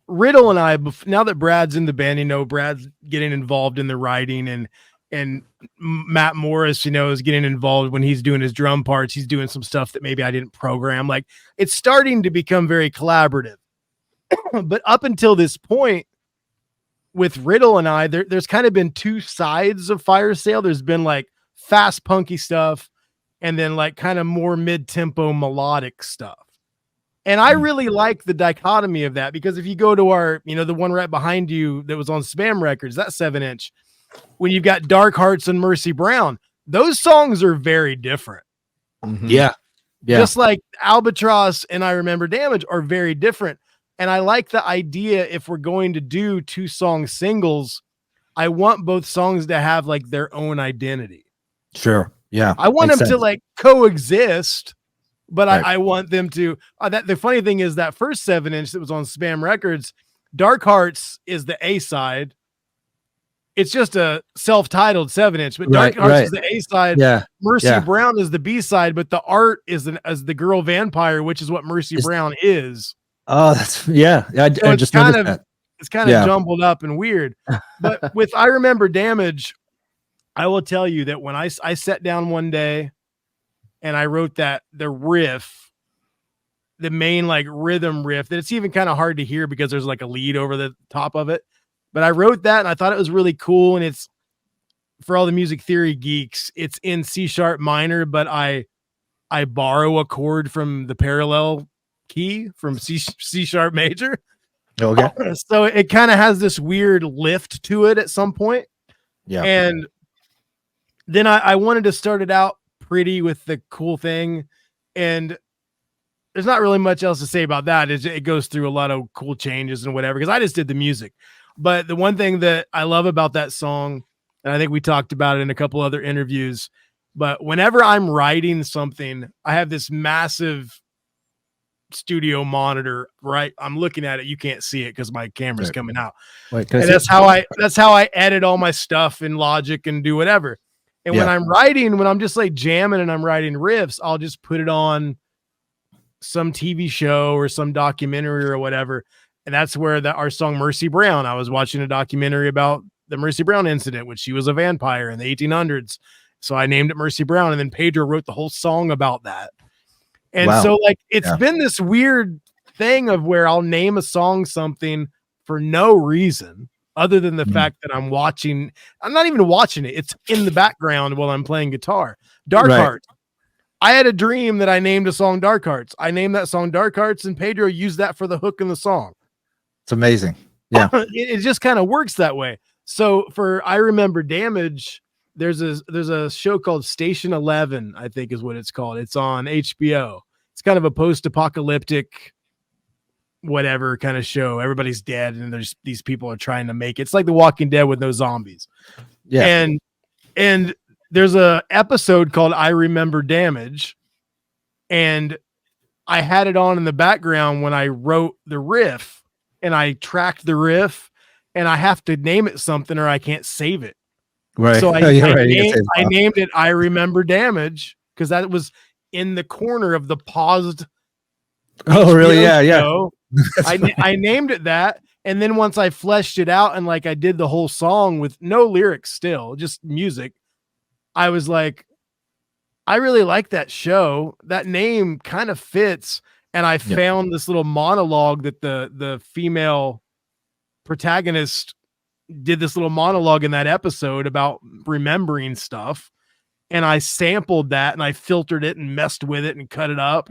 Riddle and I, now that Brad's in the band, you know, Brad's getting involved in the writing, and Matt Morris, you know, is getting involved when he's doing his drum parts. He's doing some stuff that maybe I didn't program. Like, it's starting to become very collaborative. But up until this point with Riddle and I, there's kind of been two sides of Fire Sale. There's been like fast punky stuff, and then like kind of more mid-tempo melodic stuff. And I really like the dichotomy of that, because if you go to our, you know, the one right behind you that was on Spam Records, that 7-inch, when you've got Dark Hearts and Mercy Brown, those songs are very different. Yeah. Just like Albatross and I Remember Damage are very different. And I like the idea, if we're going to do 2-song singles, I want both songs to have like their own identity. Sure. Yeah. I want them to like coexist, but I want them to, the funny thing is that first 7-inch that was on Spam Records, Dark Hearts is the A side. It's just a self-titled 7-inch, but Dark Hearts is the A side. Yeah. Mercy Brown is the B side, but the art is as the girl vampire, which is what Mercy Brown is. Oh, that's I just noticed that. It's kind of jumbled up and weird. But with I Remember Damage, I will tell you that when I sat down one day and I wrote the riff, the main like rhythm riff, that it's even kind of hard to hear because there's like a lead over the top of it. But I wrote that and I thought it was really cool. And it's, for all the music theory geeks, it's in C sharp minor, but I borrow a chord from the parallel key from C sharp major. Okay. So it kind of has this weird lift to it at some point. Yeah. And then I wanted to start it out pretty with the cool thing. And there's not really much else to say about that. It goes through a lot of cool changes and whatever, because I just did the music. But the one thing that I love about that song, and I think we talked about it in a couple other interviews, but whenever I'm writing something, I have this massive studio monitor, right? I'm looking at it. You can't see it because my camera's coming out. And that's how I edit all my stuff in Logic and do whatever. And when I'm writing, when I'm just like jamming and I'm writing riffs, I'll just put it on some TV show or some documentary or whatever. And that's where our song Mercy Brown, I was watching a documentary about the Mercy Brown incident, which she was a vampire in the 1800s. So I named it Mercy Brown. And then Pedro wrote the whole song about that. And so like, it's been this weird thing of where I'll name a song something for no reason other than the fact that I'm not even watching it. It's in the background while I'm playing guitar. Dark Heart. I had a dream that I named a song Dark Hearts. I named that song Dark Hearts, and Pedro used that for the hook in the song. It's amazing. Yeah. It just kind of works that way. So for I Remember Damage, there's a show called Station 11, I think is what it's called. It's on HBO. It's kind of a post-apocalyptic whatever kind of show. Everybody's dead and there's these people are trying to make it. It's like The Walking Dead with no zombies. Yeah. And there's a episode called I Remember Damage, and I had it on in the background when I wrote the riff, and I tracked the riff, and I have to name it something or I can't save it. Right. So I named it I Remember Damage because that was in the corner of the paused. Oh, really? Yeah. I named it that. And then once I fleshed it out and like I did the whole song with no lyrics, still just music, I was like, I really like that show. That name kind of fits. And I found this little monologue that the female protagonist did this little monologue in that episode about remembering stuff. And I sampled that and I filtered it and messed with it and cut it up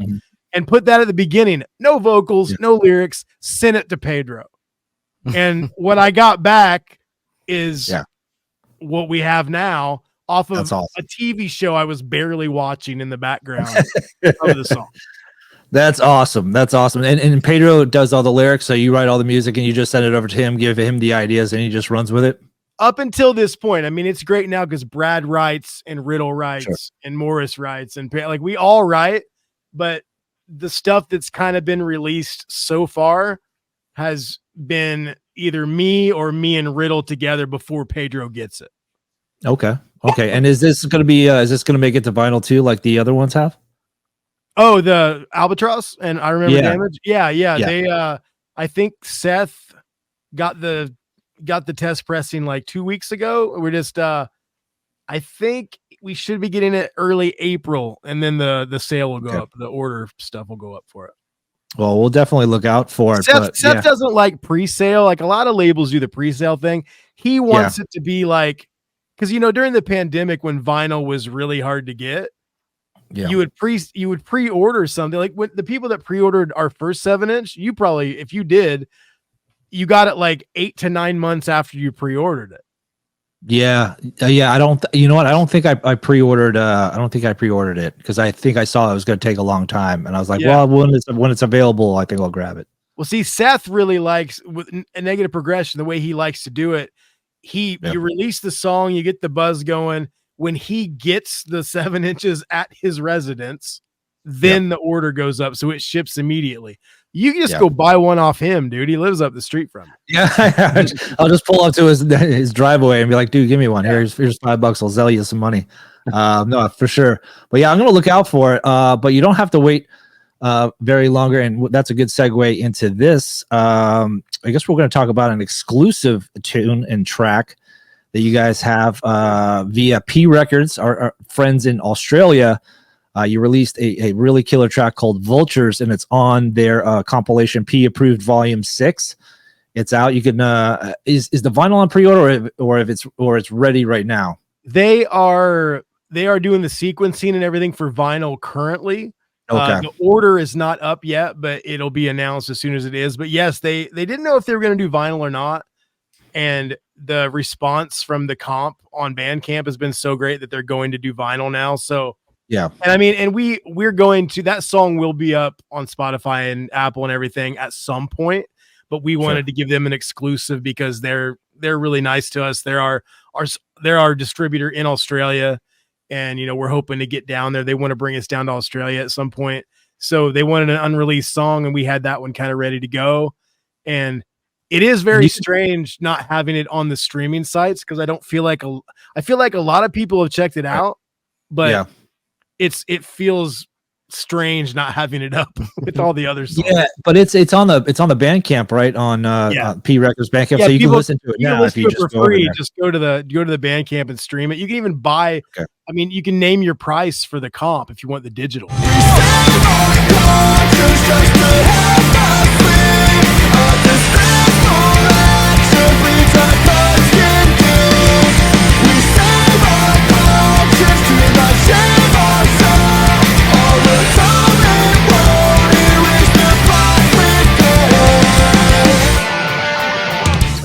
and put that at the beginning. No vocals, no lyrics, sent it to Pedro. And what I got back is what we have now off of a TV show I was barely watching in the background of the song. That's awesome. That's awesome. And Pedro does all the lyrics, so you write all the music and you just send it over to him, give him the ideas, and he just runs with it. Up until this point, I mean, it's great now because Brad writes and Riddle writes and Morris writes and like we all write, but the stuff that's kind of been released so far has been either me or me and Riddle together before Pedro gets it. Okay. And is this going to be? Is this going to make it to vinyl too, like the other ones have? Oh, the Albatross and I Remember Damage. Yeah. They, I think Seth got the test pressing like 2 weeks ago. We're just, I think we should be getting it early April, and then the sale will go up. The order stuff will go up for it. Well, we'll definitely look out for it. Seth doesn't like pre-sale. Like a lot of labels do the pre-sale thing. He wants it to be like, because during the pandemic when vinyl was really hard to get, you would pre-order something. Like when the people that pre-ordered our first 7-inch, you probably, if you did, you got it like 8 to 9 months after you pre-ordered it. Yeah. I don't. You know what? I don't think I pre-ordered. I don't think I pre-ordered it because I think I saw it was going to take a long time, and I was like, well, when it's available, I think I'll grab it. Well, see, Seth really likes with a negative progression. The way he likes to do it, you release the song, you get the buzz going. When he gets the 7 inches at his residence, then the order goes up, so it ships immediately. You can just go buy one off him, dude. He lives up the street from him. Yeah, I'll just pull up to his driveway and be like, dude, give me one. Here's $5. I'll sell you some money. No, for sure. But yeah, I'm gonna look out for it. But you don't have to wait very longer, and that's a good segue into this. I guess we're going to talk about an exclusive tune and track that you guys have via P Records, our friends in Australia. You released a really killer track called Vultures, and it's on their compilation P Approved Volume 6. It's out. You can is the vinyl on pre-order or it's ready right now? They are doing the sequencing and everything for vinyl currently. The order is not up yet, but it'll be announced as soon as it is. But yes, they didn't know if they were going to do vinyl or not, and the response from the comp on Bandcamp has been so great that they're going to do vinyl now. So. Yeah. And I mean, and we're going to, that song will be up on Spotify and Apple and everything at some point, but we wanted to give them an exclusive because they're really nice to us. They're our distributor in Australia, and we're hoping to get down there. They want to bring us down to Australia at some point. So they wanted an unreleased song, and we had that one kind of ready to go. And it is very strange not having it on the streaming sites because I feel like a lot of people have checked it out, but it feels strange not having it up with all the other songs. Yeah, but it's on the Bandcamp, right? On P Records Bandcamp, so you can listen to it now if you just go free. Just go to the Bandcamp and stream it. You can even buy. Okay. I mean, you can name your price for the comp if you want the digital.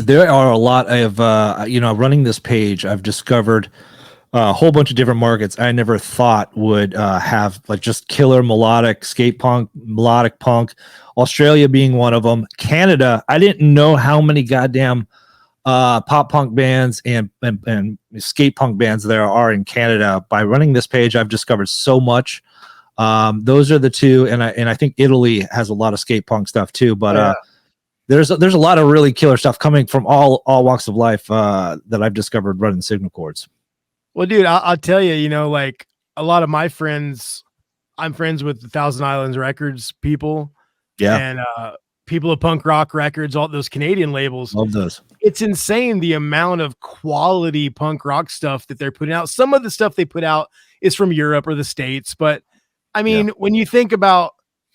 There are a lot of, running this page, I've discovered a whole bunch of different markets I never thought would have like just killer melodic skate punk, melodic punk, Australia being one of them. Canada, I didn't know how many goddamn pop punk bands and skate punk bands there are in Canada. By running this page, I've discovered so much. Those are the two, and I think Italy has a lot of skate punk stuff too, but there's a lot of really killer stuff coming from all walks of life that I've discovered running Signal Chords. Well, dude, I'll tell you, like a lot of my friends, I'm friends with the Thousand Islands Records people. Yeah. And People of Punk Rock Records, all those Canadian labels. Love those. It's insane the amount of quality punk rock stuff that they're putting out. Some of the stuff they put out is from Europe or the States, but I mean, when you think about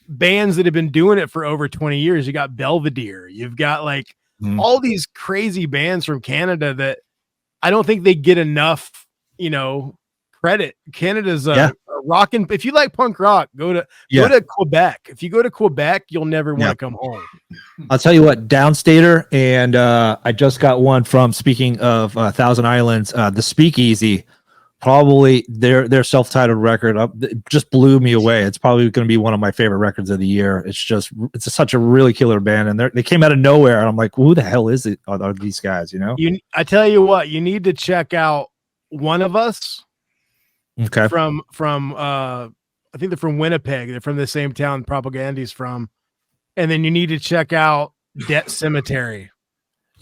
bands that have been doing it for over 20 years, you got Belvedere, you've got like all these crazy bands from Canada that I don't think they get enough, credit. Canada's a rockin'. If you like punk rock, go to Quebec. If you go to Quebec, you'll never want to come home. I'll tell you what, Downstater, and I just got one from, speaking of Thousand Islands, the Speakeasy. Probably their self-titled record just blew me away. It's probably going to be one of my favorite records of the year. It's such a really killer band, and they came out of nowhere, and I'm like, who the hell is it? Are these guys? I tell you what, you need to check out One of Us. Okay. From I think they're from Winnipeg. They're from the same town Propagandy's from, and then you need to check out Debt Cemetery.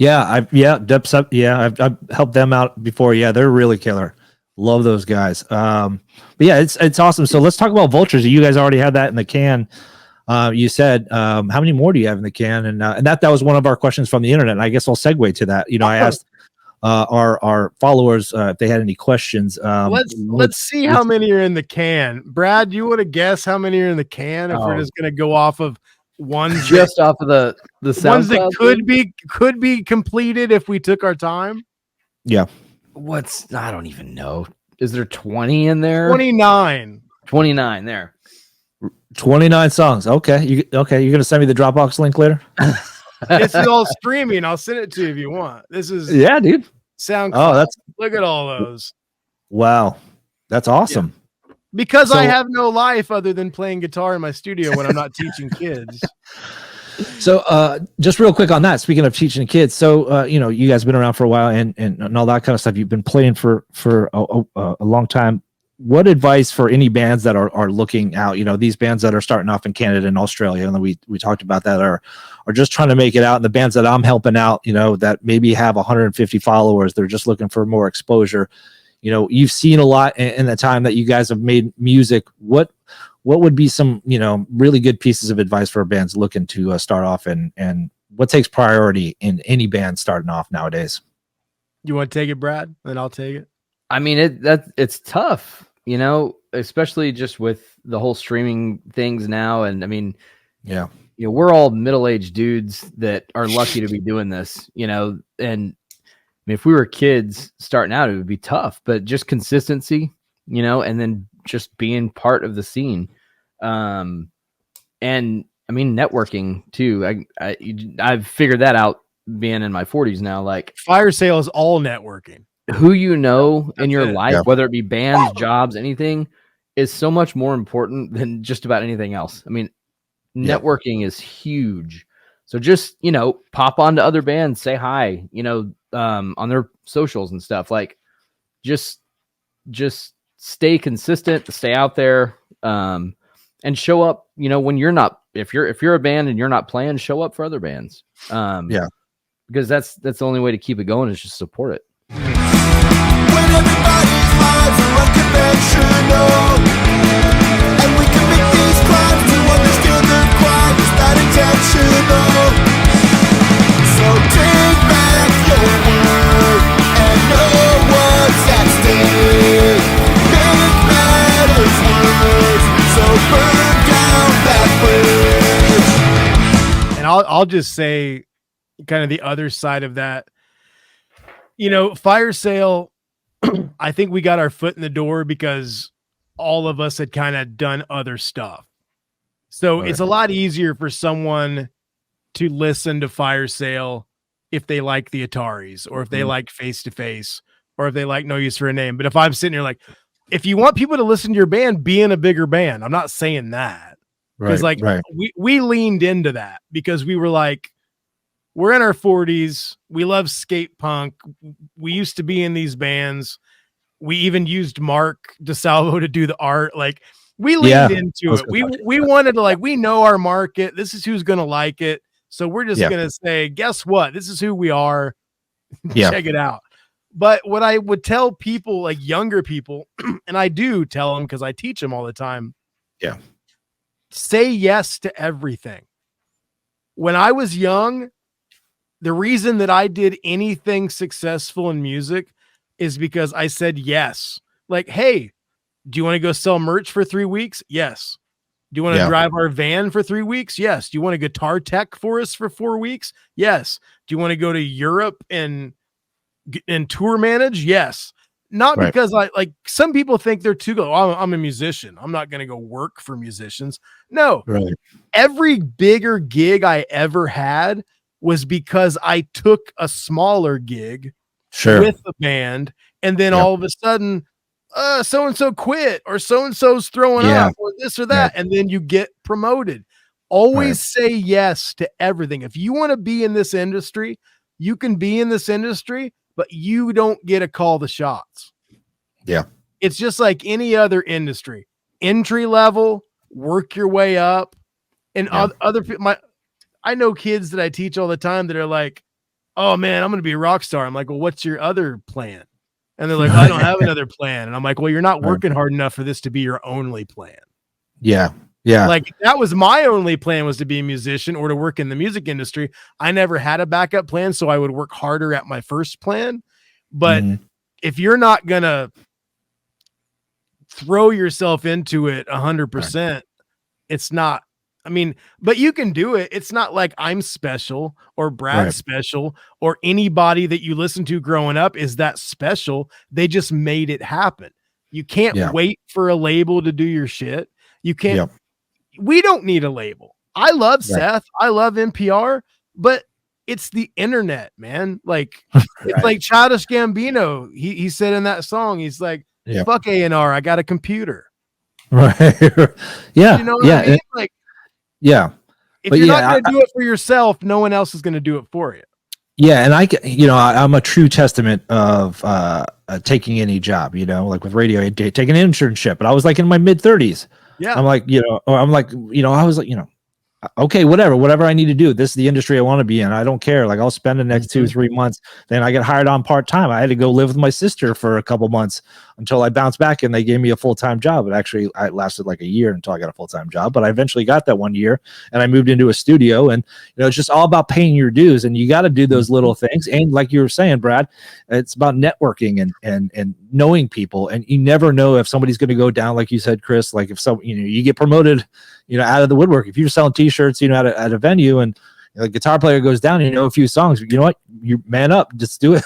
I've helped them out before. Yeah, they're really killer. Love those guys. But yeah, it's awesome. So let's talk about Vultures. You guys already had that in the can. You said, how many more do you have in the can? And that was one of our questions from the internet. And I guess I'll segue to that. I asked our followers if they had any questions. Let's see how many are in the can. Brad, you want to guess how many are in the can if we're just going to go off of ones just off of the ones that could be completed if we took our time? Yeah. I don't even know. Is there 20 in there? 29 there. 29 songs. Okay. You're going to send me the Dropbox link later? This is all streaming. I'll send it to you if you want. This is dude. SoundCloud. Look at all those. Wow. That's awesome. Yeah. Because I have no life other than playing guitar in my studio when I'm not teaching kids. So just real quick on that, speaking of teaching kids, so you guys have been around for a while and all that kind of stuff. You've been playing for a long time. What advice for any bands that are looking out, these bands that are starting off in Canada and Australia, and we talked about that, are just trying to make it out, and the bands that I'm helping out, that maybe have 150 followers, they're just looking for more exposure. You've seen a lot in the time that you guys have made music. What would be some, really good pieces of advice for bands looking to start off, and what takes priority in any band starting off nowadays? You want to take it, Brad? Then I'll take it. I mean, it's tough, especially just with the whole streaming things now. And I mean, we're all middle-aged dudes that are lucky to be doing this, and I mean, if we were kids starting out, it would be tough, but just consistency, and then just being part of the scene. And I mean, networking too. I've figured that out being in my 40s now. Like, Fire Sale is all networking. Who in your life, whether it be bands, jobs, anything, is so much more important than just about anything else. I mean, networking is huge. So just, pop onto other bands, say hi, on their socials and stuff. Like, just stay consistent, stay out there, and show up, when you're not, if you're a band and you're not playing, show up for other bands. Because that's the only way to keep it going, is just support it. When everybody's lives are unconventional, and we commit these crimes to understand their crime is not intentional. So take back your word and know what's at stake. Make matters worse, so burn down that bridge. And I'll just say kind of the other side of that. Fire Sale, I think we got our foot in the door because all of us had kind of done other stuff. So it's a lot easier for someone to listen to Fire Sale if they like the Ataris, or if they like Face to Face, or if they like No Use for a Name. But if I'm sitting here like, if you want people to listen to your band, be in a bigger band. I'm not saying that. Because we leaned into that because we were like, we're in our 40s. We love skate punk. We used to be in these bands. We even used Mark deSalvo to do the art. Like, we leaned into it. We wanted to, we know our market. This is who's going to like it. So we're just going to say, guess what? This is who we are. Check it out. But what I would tell people, like younger people, and I do tell them because I teach them all the time. Yeah. Say yes to everything. when I was young, the reason that I did anything successful in music is because I said yes. Like, hey, do you want to go sell merch for 3 weeks? Yes. Do you want to drive our van for 3 weeks? Yes. Do you want a guitar tech for us for 4 weeks? Yes. Do you want to go to Europe and tour manage? Yes. Not because like some people think they're too good. Oh, I'm a musician. I'm not going to go work for musicians. No. Right. Every bigger gig I ever had was because I took a smaller gig with a band, and then all of a sudden so-and-so quit, or so-and-so's throwing up, or this or that, and then you get promoted. Always say yes to everything. If you want to be in this industry, you can be in this industry, but you don't get to call the shots. Yeah. It's just like any other industry. Entry level, work your way up. And other people, I know kids that I teach all the time that are like, oh man, I'm going to be a rock star. I'm like, well, what's your other plan? And they're like, I don't have another plan. And I'm like, well, you're not working hard enough for this to be your only plan. Yeah. Yeah. Like that was my only plan, was to be a musician or to work in the music industry. I never had a backup plan, so I would work harder at my first plan. But if you're not going to throw yourself into it 100%, it's not, I mean, but you can do it. It's not like I'm special or Brad's special or anybody that you listen to growing up is that special. They just made it happen. You can't wait for a label to do your shit. You can't, we don't need a label. I love Seth. I love NPR, but it's the internet, man. Like it's like Childish Gambino. He said in that song, he's like, fuck A&R. I got a computer. Right. Yeah. You know what I mean? Like, yeah. If you're not going to do it for yourself, no one else is going to do it for you. Yeah. And I'm a true testament of taking any job, like with radio, I take an internship, but I was like in my mid 30s. Yeah. I'm like, I was like, okay, whatever I need to do. This is the industry I want to be in. I don't care. Like I'll spend the next 2-3 months. Then I get hired on part-time. I had to go live with my sister for a couple months until I bounced back and they gave me a full-time job. It actually, I lasted like a year until I got a full-time job, but I eventually got that 1 year and I moved into a studio, and it's just all about paying your dues, and you got to do those little things. And like you were saying, Brad, it's about networking and knowing people, and you never know if somebody's going to go down, like you said, Chris, like if you get promoted, out of the woodwork. If you're selling t-shirts, at a venue, and the guitar player goes down, a few songs, you know what? You man up, just do it.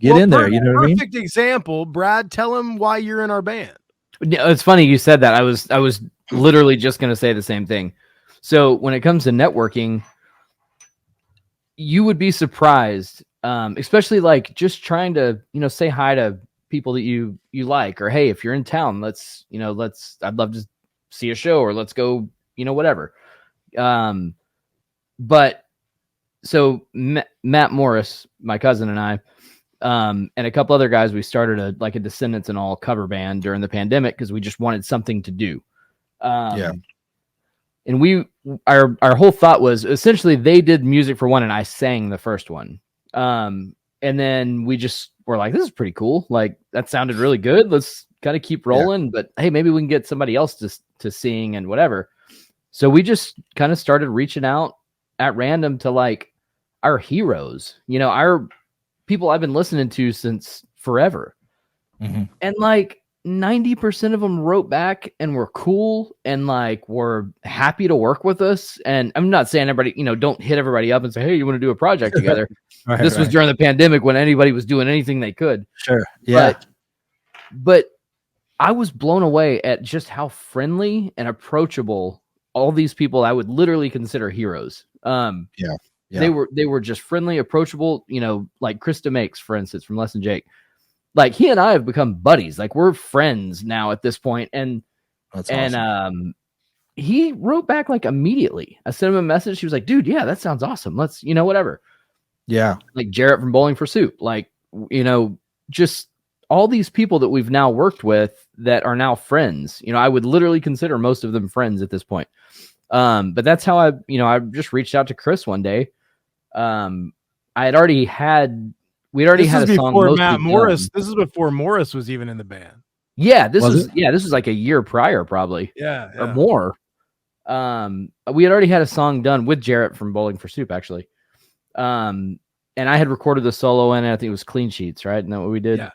Get in there. You know what I mean? Perfect example. Brad, tell him why you're in our band. It's funny you said that. I was literally just going to say the same thing. So when it comes to networking, you would be surprised, especially like just trying to, say hi to people that you like, or, hey, if you're in town, I'd love to see a show, or let's go, whatever. But so Matt Morris, my cousin, and I, and a couple other guys, we started a Descendents and all cover band during the pandemic because we just wanted something to do. And our whole thought was essentially they did music for one and I sang the first one. And then we just were like, this is pretty cool. Like that sounded really good. Let's kind of keep rolling, but hey, maybe we can get somebody else to sing and whatever. So we just kind of started reaching out at random to like our heroes, our people I've been listening to since forever. Mm-hmm. And like 90% of them wrote back and were cool and like were happy to work with us. And I'm not saying everybody, don't hit everybody up and say, hey, you want to do a project together? This was during the pandemic when anybody was doing anything they could. Sure. Yeah. But I was blown away at just how friendly and approachable all these people I would literally consider heroes. They were just friendly, approachable, like Krista Makes, for instance, from Less Than Jake. Like he and I have become buddies. Like we're friends now at this point. And awesome. He wrote back like immediately. I sent him a message. He was like, dude, yeah, that sounds awesome. Let's, whatever. Yeah. Like Jarrett from Bowling for Soup. Like, just all these people that we've now worked with that are now friends. I would literally consider most of them friends at this point. But that's how I just reached out to Chris one day. We'd already had a song. Before Matt Morris. This is before Morris was even in the band. Yeah, this was like a year prior, probably. Yeah. Or more. We had already had a song done with Jarrett from Bowling for Soup, actually. And I had recorded the solo in it. I think it was Clean Sheets, right? Isn't that what we did? Yeah.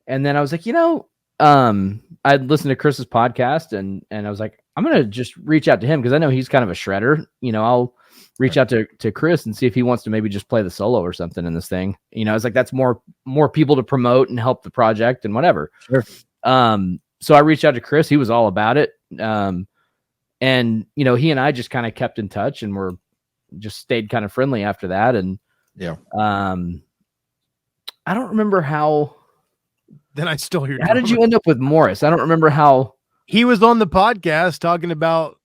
And then I was like, I'd listened to Chris's podcast and I was like, I'm going to just reach out to him because I know he's kind of a shredder. I'll reach out to Chris and see if he wants to maybe just play the solo or something in this thing. It's like, that's more people to promote and help the project and whatever. Sure. So I reached out to Chris. He was all about it. And, he and I just kind of kept in touch and were just stayed kind of friendly after that. And yeah, I don't remember how. Then I still hear. How did you end up with Morris? I don't remember how. He was on the podcast talking about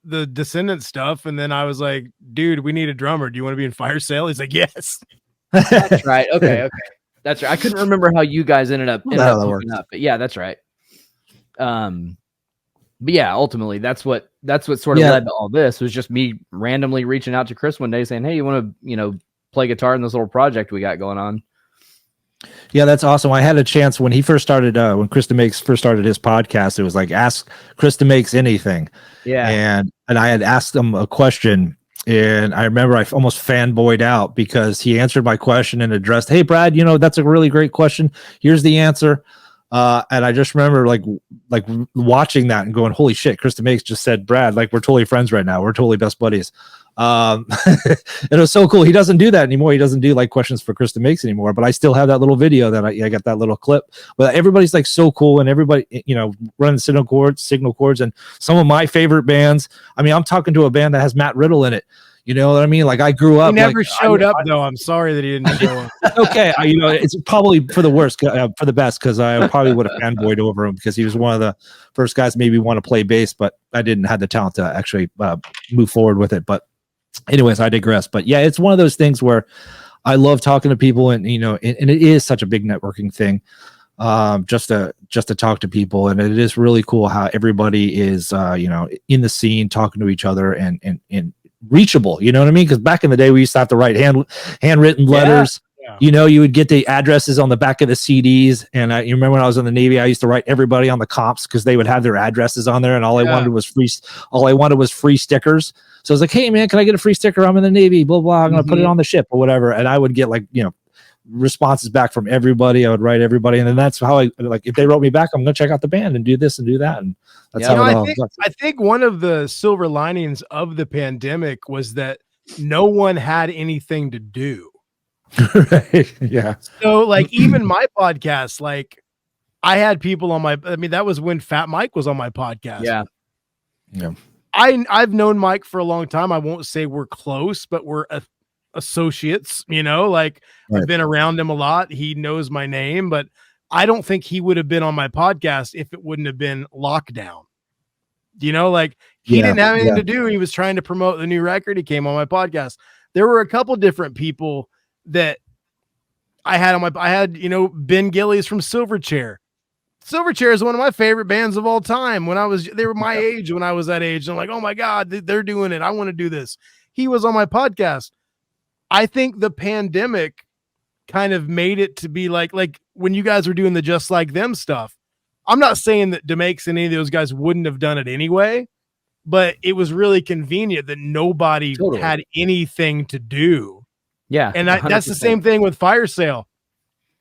the Descendants stuff, and then I was like, "Dude, we need a drummer. Do you want to be in Fire Sale?" He's like, "Yes." That's right. Okay, that's right. I couldn't remember how you guys ended up hooking up, but yeah, that's right. But yeah, ultimately, that's what sort of led to all this. Was just me randomly reaching out to Chris one day saying, "Hey, you want to play guitar in this little project we got going on?" Yeah, that's awesome. I had a chance when he first started, when Krista Makes first started his podcast, it was like, ask Krista Makes anything. Yeah. And I had asked him a question, and I remember I almost fanboyed out because he answered my question and addressed, "Hey, Brad, that's a really great question. Here's the answer." And I just remember like watching that and going, "Holy shit, Krista Makes just said Brad, like we're totally friends right now. We're totally best buddies." It was so cool. He doesn't do that anymore. He doesn't do like questions for Krista Makes anymore, but I still have that little video that I got that little clip. But everybody's like so cool, and everybody, running signal chords, and some of my favorite bands. I mean, I'm talking to a band that has Matt Riddle in it. You know what I mean? Like I grew up. He never showed up though. I'm sorry that he didn't show up. Okay, it's probably for the worst, for the best, because I probably would have fanboyed over him because he was one of the first guys maybe want to play bass, but I didn't have the talent to actually move forward with it. But anyways, I digress. But yeah, it's one of those things where I love talking to people, and and it is such a big networking thing. Just to talk to people, and it is really cool how everybody is in the scene talking to each other and reachable, you know what I mean? Because back in the day we used to have to write handwritten letters. Yeah. You would get the addresses on the back of the CDs, and you remember when I was in the Navy, I used to write everybody on the comps because they would have their addresses on there, and all I wanted was free stickers. So I was like, "Hey man, can I get a free sticker? I'm in the Navy, blah blah, I'm gonna put it on the ship or whatever." And I would get responses back from everybody. I would write everybody, and then that's how if they wrote me back, I'm gonna check out the band and do this and do that, and that's how it all. I think one of the silver linings of the pandemic was that no one had anything to do. Right. Yeah. So even my podcast, I had people on that was when Fat Mike was on my podcast. Yeah. Yeah. I've known Mike for a long time. I won't say we're close, but we're associates, Right. I've been around him a lot. He knows my name, but I don't think he would have been on my podcast if it wouldn't have been lockdown. He didn't have anything to do. He was trying to promote the new record. He came on my podcast. There were a couple different people that I had Ben Gillies from Silverchair. Silverchair is one of my favorite bands of all time. They were my age when I was that age. I'm like, oh my God, they're doing it. I want to do this. He was on my podcast. I think the pandemic kind of made it to be like when you guys were doing the Just Like Them stuff. I'm not saying that DeMakes and any of those guys wouldn't have done it anyway, but it was really convenient that nobody had anything to do. Yeah. And that's the same thing with Fire Sale.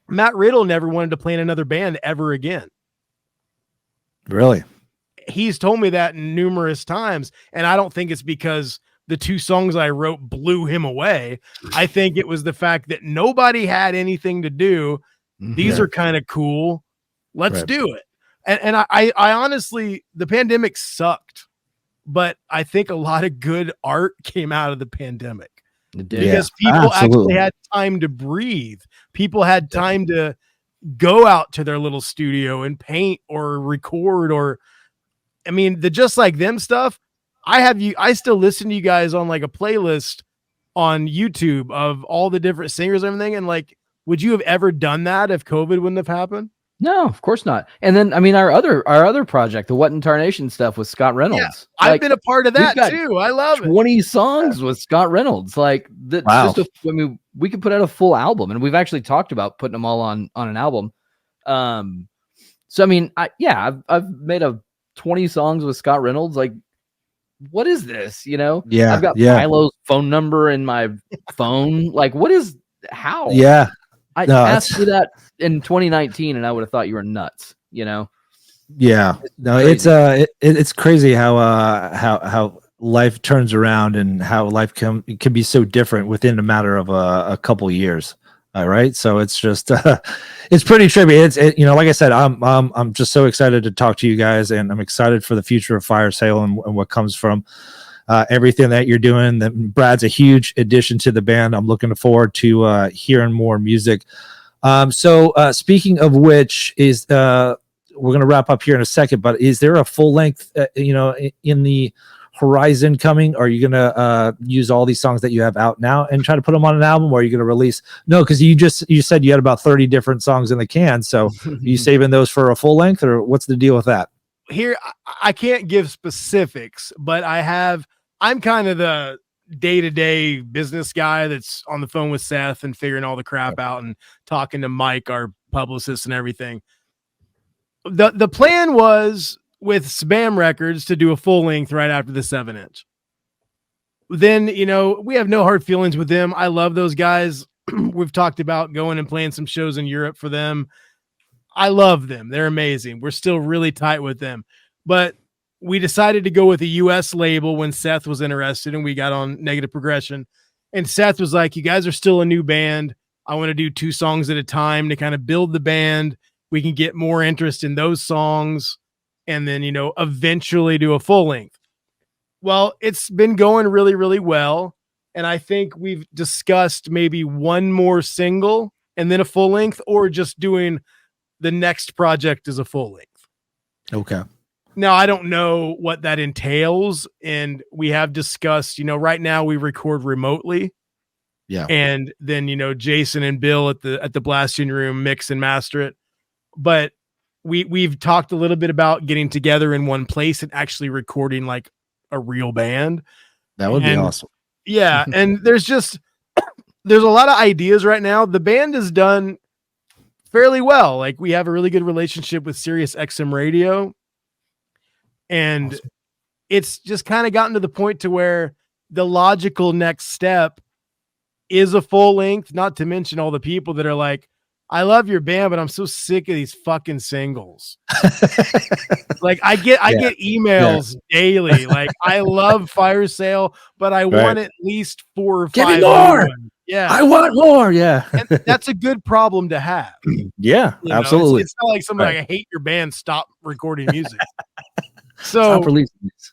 Matt Riddle never wanted to play in another band ever again. Really? He's told me that numerous times, and I don't think it's because the two songs I wrote blew him away. I think it was the fact that nobody had anything to do. These are kind of cool. Let's do it. And I honestly, the pandemic sucked, but I think a lot of good art came out of the pandemic because people actually had time to breathe. People had time to go out to their little studio and paint or record the Just Like Them stuff. I still listen to you guys on a playlist on YouTube of all the different singers and everything. And would you have ever done that if COVID wouldn't have happened? No, of course not. And then, our other project, the What in Tarnation stuff with Scott Reynolds. Yeah, I've been a part of that too. I love 20 songs with Scott Reynolds. Wow. We could put out a full album, and we've actually talked about putting them all on an album. So, I've made 20 songs with Scott Reynolds. what is this? You know, Yeah, I've got yeah. Milo's phone number in my phone. Like, what is how? Yeah. I No, asked you that in 2019, and I would have thought you were nuts. You know? Yeah. No, crazy. it's crazy how life turns around and how life can be so different within a matter of a couple years. All right. So it's just it's pretty trippy. You know, like I said, I'm just so excited to talk to you guys, and I'm excited for the future of Fire Sale and what comes from everything that you're doing. That Brad's a huge addition to the band. I'm looking forward to hearing more music. So speaking of which, is we're going to wrap up here in a second, but is there a full length, in the horizon coming? Are you going to use all these songs that you have out now and try to put them on an album, or are you going to release? No, because you said you had about 30 different songs in the can. So are you saving those for a full length, or what's the deal with that? Here, I can't give specifics, but I'm kind of the day-to-day business guy that's on the phone with Seth and figuring all the crap out and talking to Mike, our publicist, and everything. The plan was with Spam Records to do a full length right after the 7-inch. Then, we have no hard feelings with them. I love those guys. We've talked about going and playing some shows in Europe for them. I love them. They're amazing. We're still really tight with them. But we decided to go with a US label when Seth was interested, and we got on Negative Progression. And Seth was like, you guys are still a new band. I want to do 2 songs at a time to kind of build the band. We can get more interest in those songs and then, eventually do a full length. Well, it's been going really, really well. And I think we've discussed maybe one more single and then a full length, or just doing the next project as a full length. Okay. Now, I don't know what that entails. And we have discussed, right now we record remotely. Yeah. And then, Jason and Bill at the blasting room mix and master it. But we've talked a little bit about getting together in one place and actually recording like a real band. That would be awesome. Yeah. And there's a lot of ideas right now. The band is done fairly well. Like, we have a really good relationship with Sirius XM Radio. And awesome. It's just kind of gotten to the point to where the logical next step is a full length, not to mention all the people that are like, I love your band, but I'm so sick of these fucking singles. Like, I get emails daily. Like, I love Fire Sale, but I want at least 4 or 5. Give me more. Yeah. I want more. Yeah. And that's a good problem to have. Yeah, absolutely. It's not like somebody like, I hate your band, stop recording music. Stop releasing this.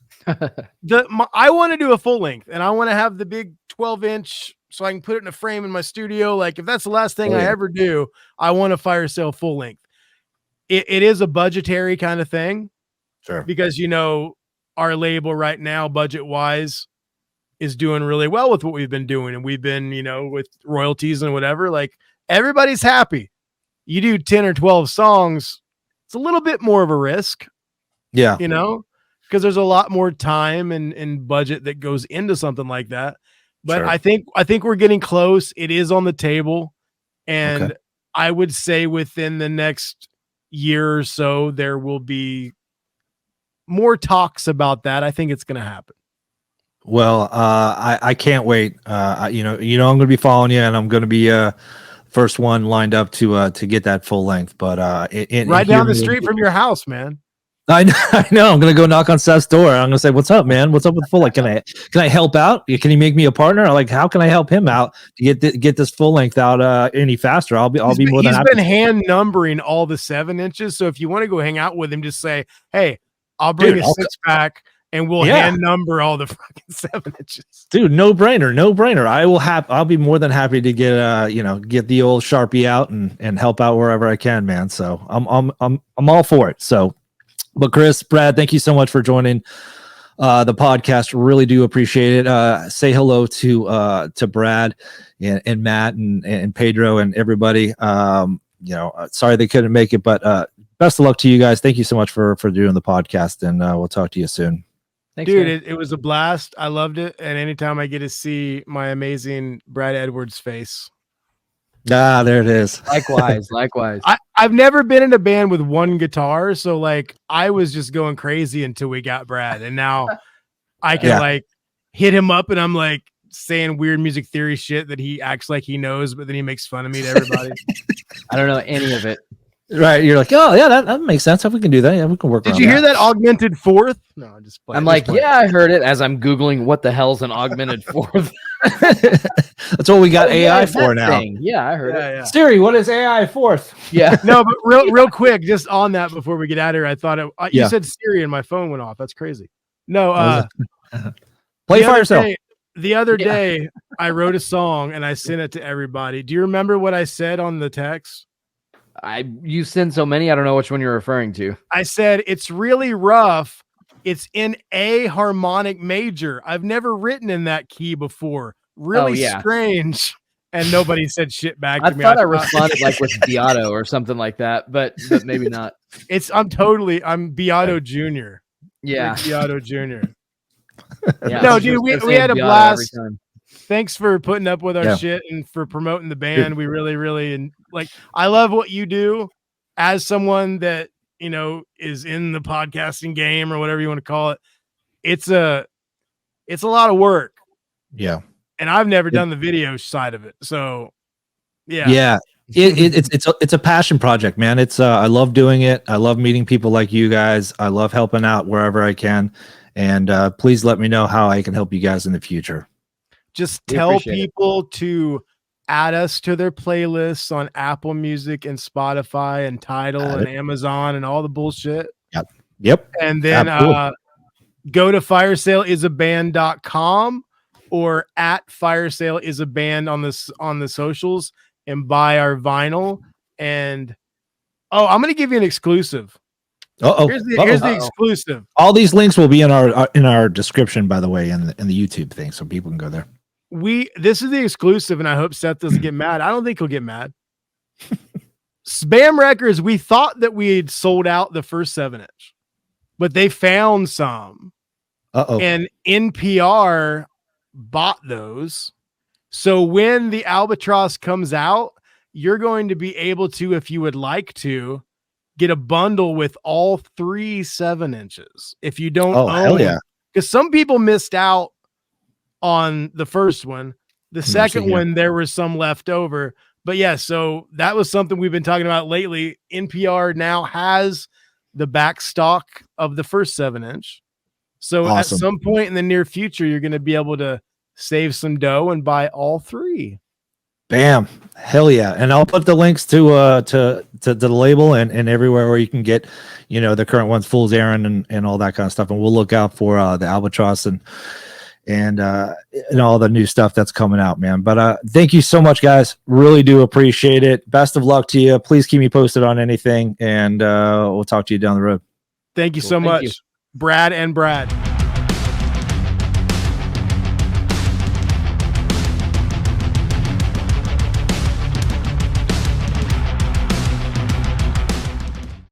I want to do a full length, and I want to have the big 12-inch so I can put it in a frame in my studio. Like, if that's the last thing I ever do, I want a Fire Sale full length. It is a budgetary kind of thing. Sure. Because, our label right now, budget wise, is doing really well with what we've been doing. And we've been, with royalties and whatever, like, everybody's happy. You do 10 or 12 songs, it's a little bit more of a risk. Yeah. Because there's a lot more time and budget that goes into something like that. But sure. I think we're getting close. It is on the table. And I would say within the next year or so, there will be more talks about that. I think it's going to happen. Well, I can't wait. I'm going to be following you, and I'm going to be first one lined up to get that full length. But right down the street from your house, man. I know. I'm gonna go knock on Seth's door. I'm gonna say, "What's up, man? What's up with full length? Can I help out? Can he make me a partner? Like, how can I help him out to get this full length out any faster? I'll be more than happy." He's been hand numbering all the 7 inches. So if you want to go hang out with him, just say, "Hey, I'll bring a 6-pack and we'll hand number all the fucking 7 inches." Dude, no brainer. I'll be more than happy to get the old Sharpie out and help out wherever I can, man. So I'm all for it. So. But Chris, Brad, thank you so much for joining the podcast. Really do appreciate it. Say hello to Brad and Matt and Pedro and everybody. Sorry they couldn't make it, but best of luck to you guys. Thank you so much for doing the podcast, and we'll talk to you soon. Thanks, dude. It was a blast. I loved it, and anytime I get to see my amazing Brad Edwards face. Ah, there it is. Likewise. I've never been in a band with one guitar, so like I was just going crazy until we got Brad, and now I can like hit him up and I'm like saying weird music theory shit that he acts like he knows, but then he makes fun of me to everybody. I don't know any of it. Right. You're like, oh yeah, that makes sense. If we can do that, yeah, we can work. Did you hear that augmented fourth? No, I'm just playing. I'm like, yeah, I heard it as I'm Googling what the hell's an augmented fourth. That's what we got AI for now. Thing. Yeah, I heard it. Yeah. Siri, what is AI fourth? Yeah. No, but real quick, just on that before we get out of here, I thought you said Siri and my phone went off. That's crazy. No, play Fire Sale. The other day, I wrote a song and I sent it to everybody. Do you remember what I said on the text? You send so many, I don't know which one you're referring to. I said, it's really rough. It's in A harmonic major. I've never written in that key before. Really strange. And nobody said shit back to me. I responded like with Beato or something like that, but maybe not. I'm Beato Jr. Yeah. Beato Jr. Yeah, no, dude, we had a blast. Thanks for putting up with our shit and for promoting the band. We really, really, and like, I love what you do as someone that, you know, is in the podcasting game or whatever you want to call it. It's a lot of work. Yeah. And I've never done the video side of it. So yeah. Yeah. It's a passion project, man. I love doing it. I love meeting people like you guys. I love helping out wherever I can. And please let me know how I can help you guys in the future. Just tell people to add us to their playlists on Apple Music and Spotify and Tidal and Amazon and all the bullshit. Yep. And then go to firesaleisaband.com or at firesaleisaband on the socials and buy our vinyl. And I'm going to give you an exclusive. Here's the exclusive. All these links will be in our description, by the way, in the YouTube thing, so people can go there. This is the exclusive, and I hope Seth doesn't get mad. I don't think he'll get mad. Spam Records, we thought that we had sold out the first 7-inch, but they found some. And NPR bought those. So when the Albatross comes out, you're going to be able to, if you would like to, get a bundle with all 3 7-inches. If you don't own, because some people missed out on the first one. The second one, there was some left over. But yeah, so that was something we've been talking about lately. NPR now has the back stock of the first 7-inch. So at some point in the near future, you're going to be able to save some dough and buy all 3. Bam. Hell yeah. And I'll put the links to the label and everywhere where you can get, you know, the current ones, Fool's Errand and all that kind of stuff. And we'll look out for the Albatross and all the new stuff that's coming out, man. But thank you so much, guys. Really do appreciate it. Best of luck to you. Please keep me posted on anything, and we'll talk to you down the road. Thank you so much, Brad and Brad.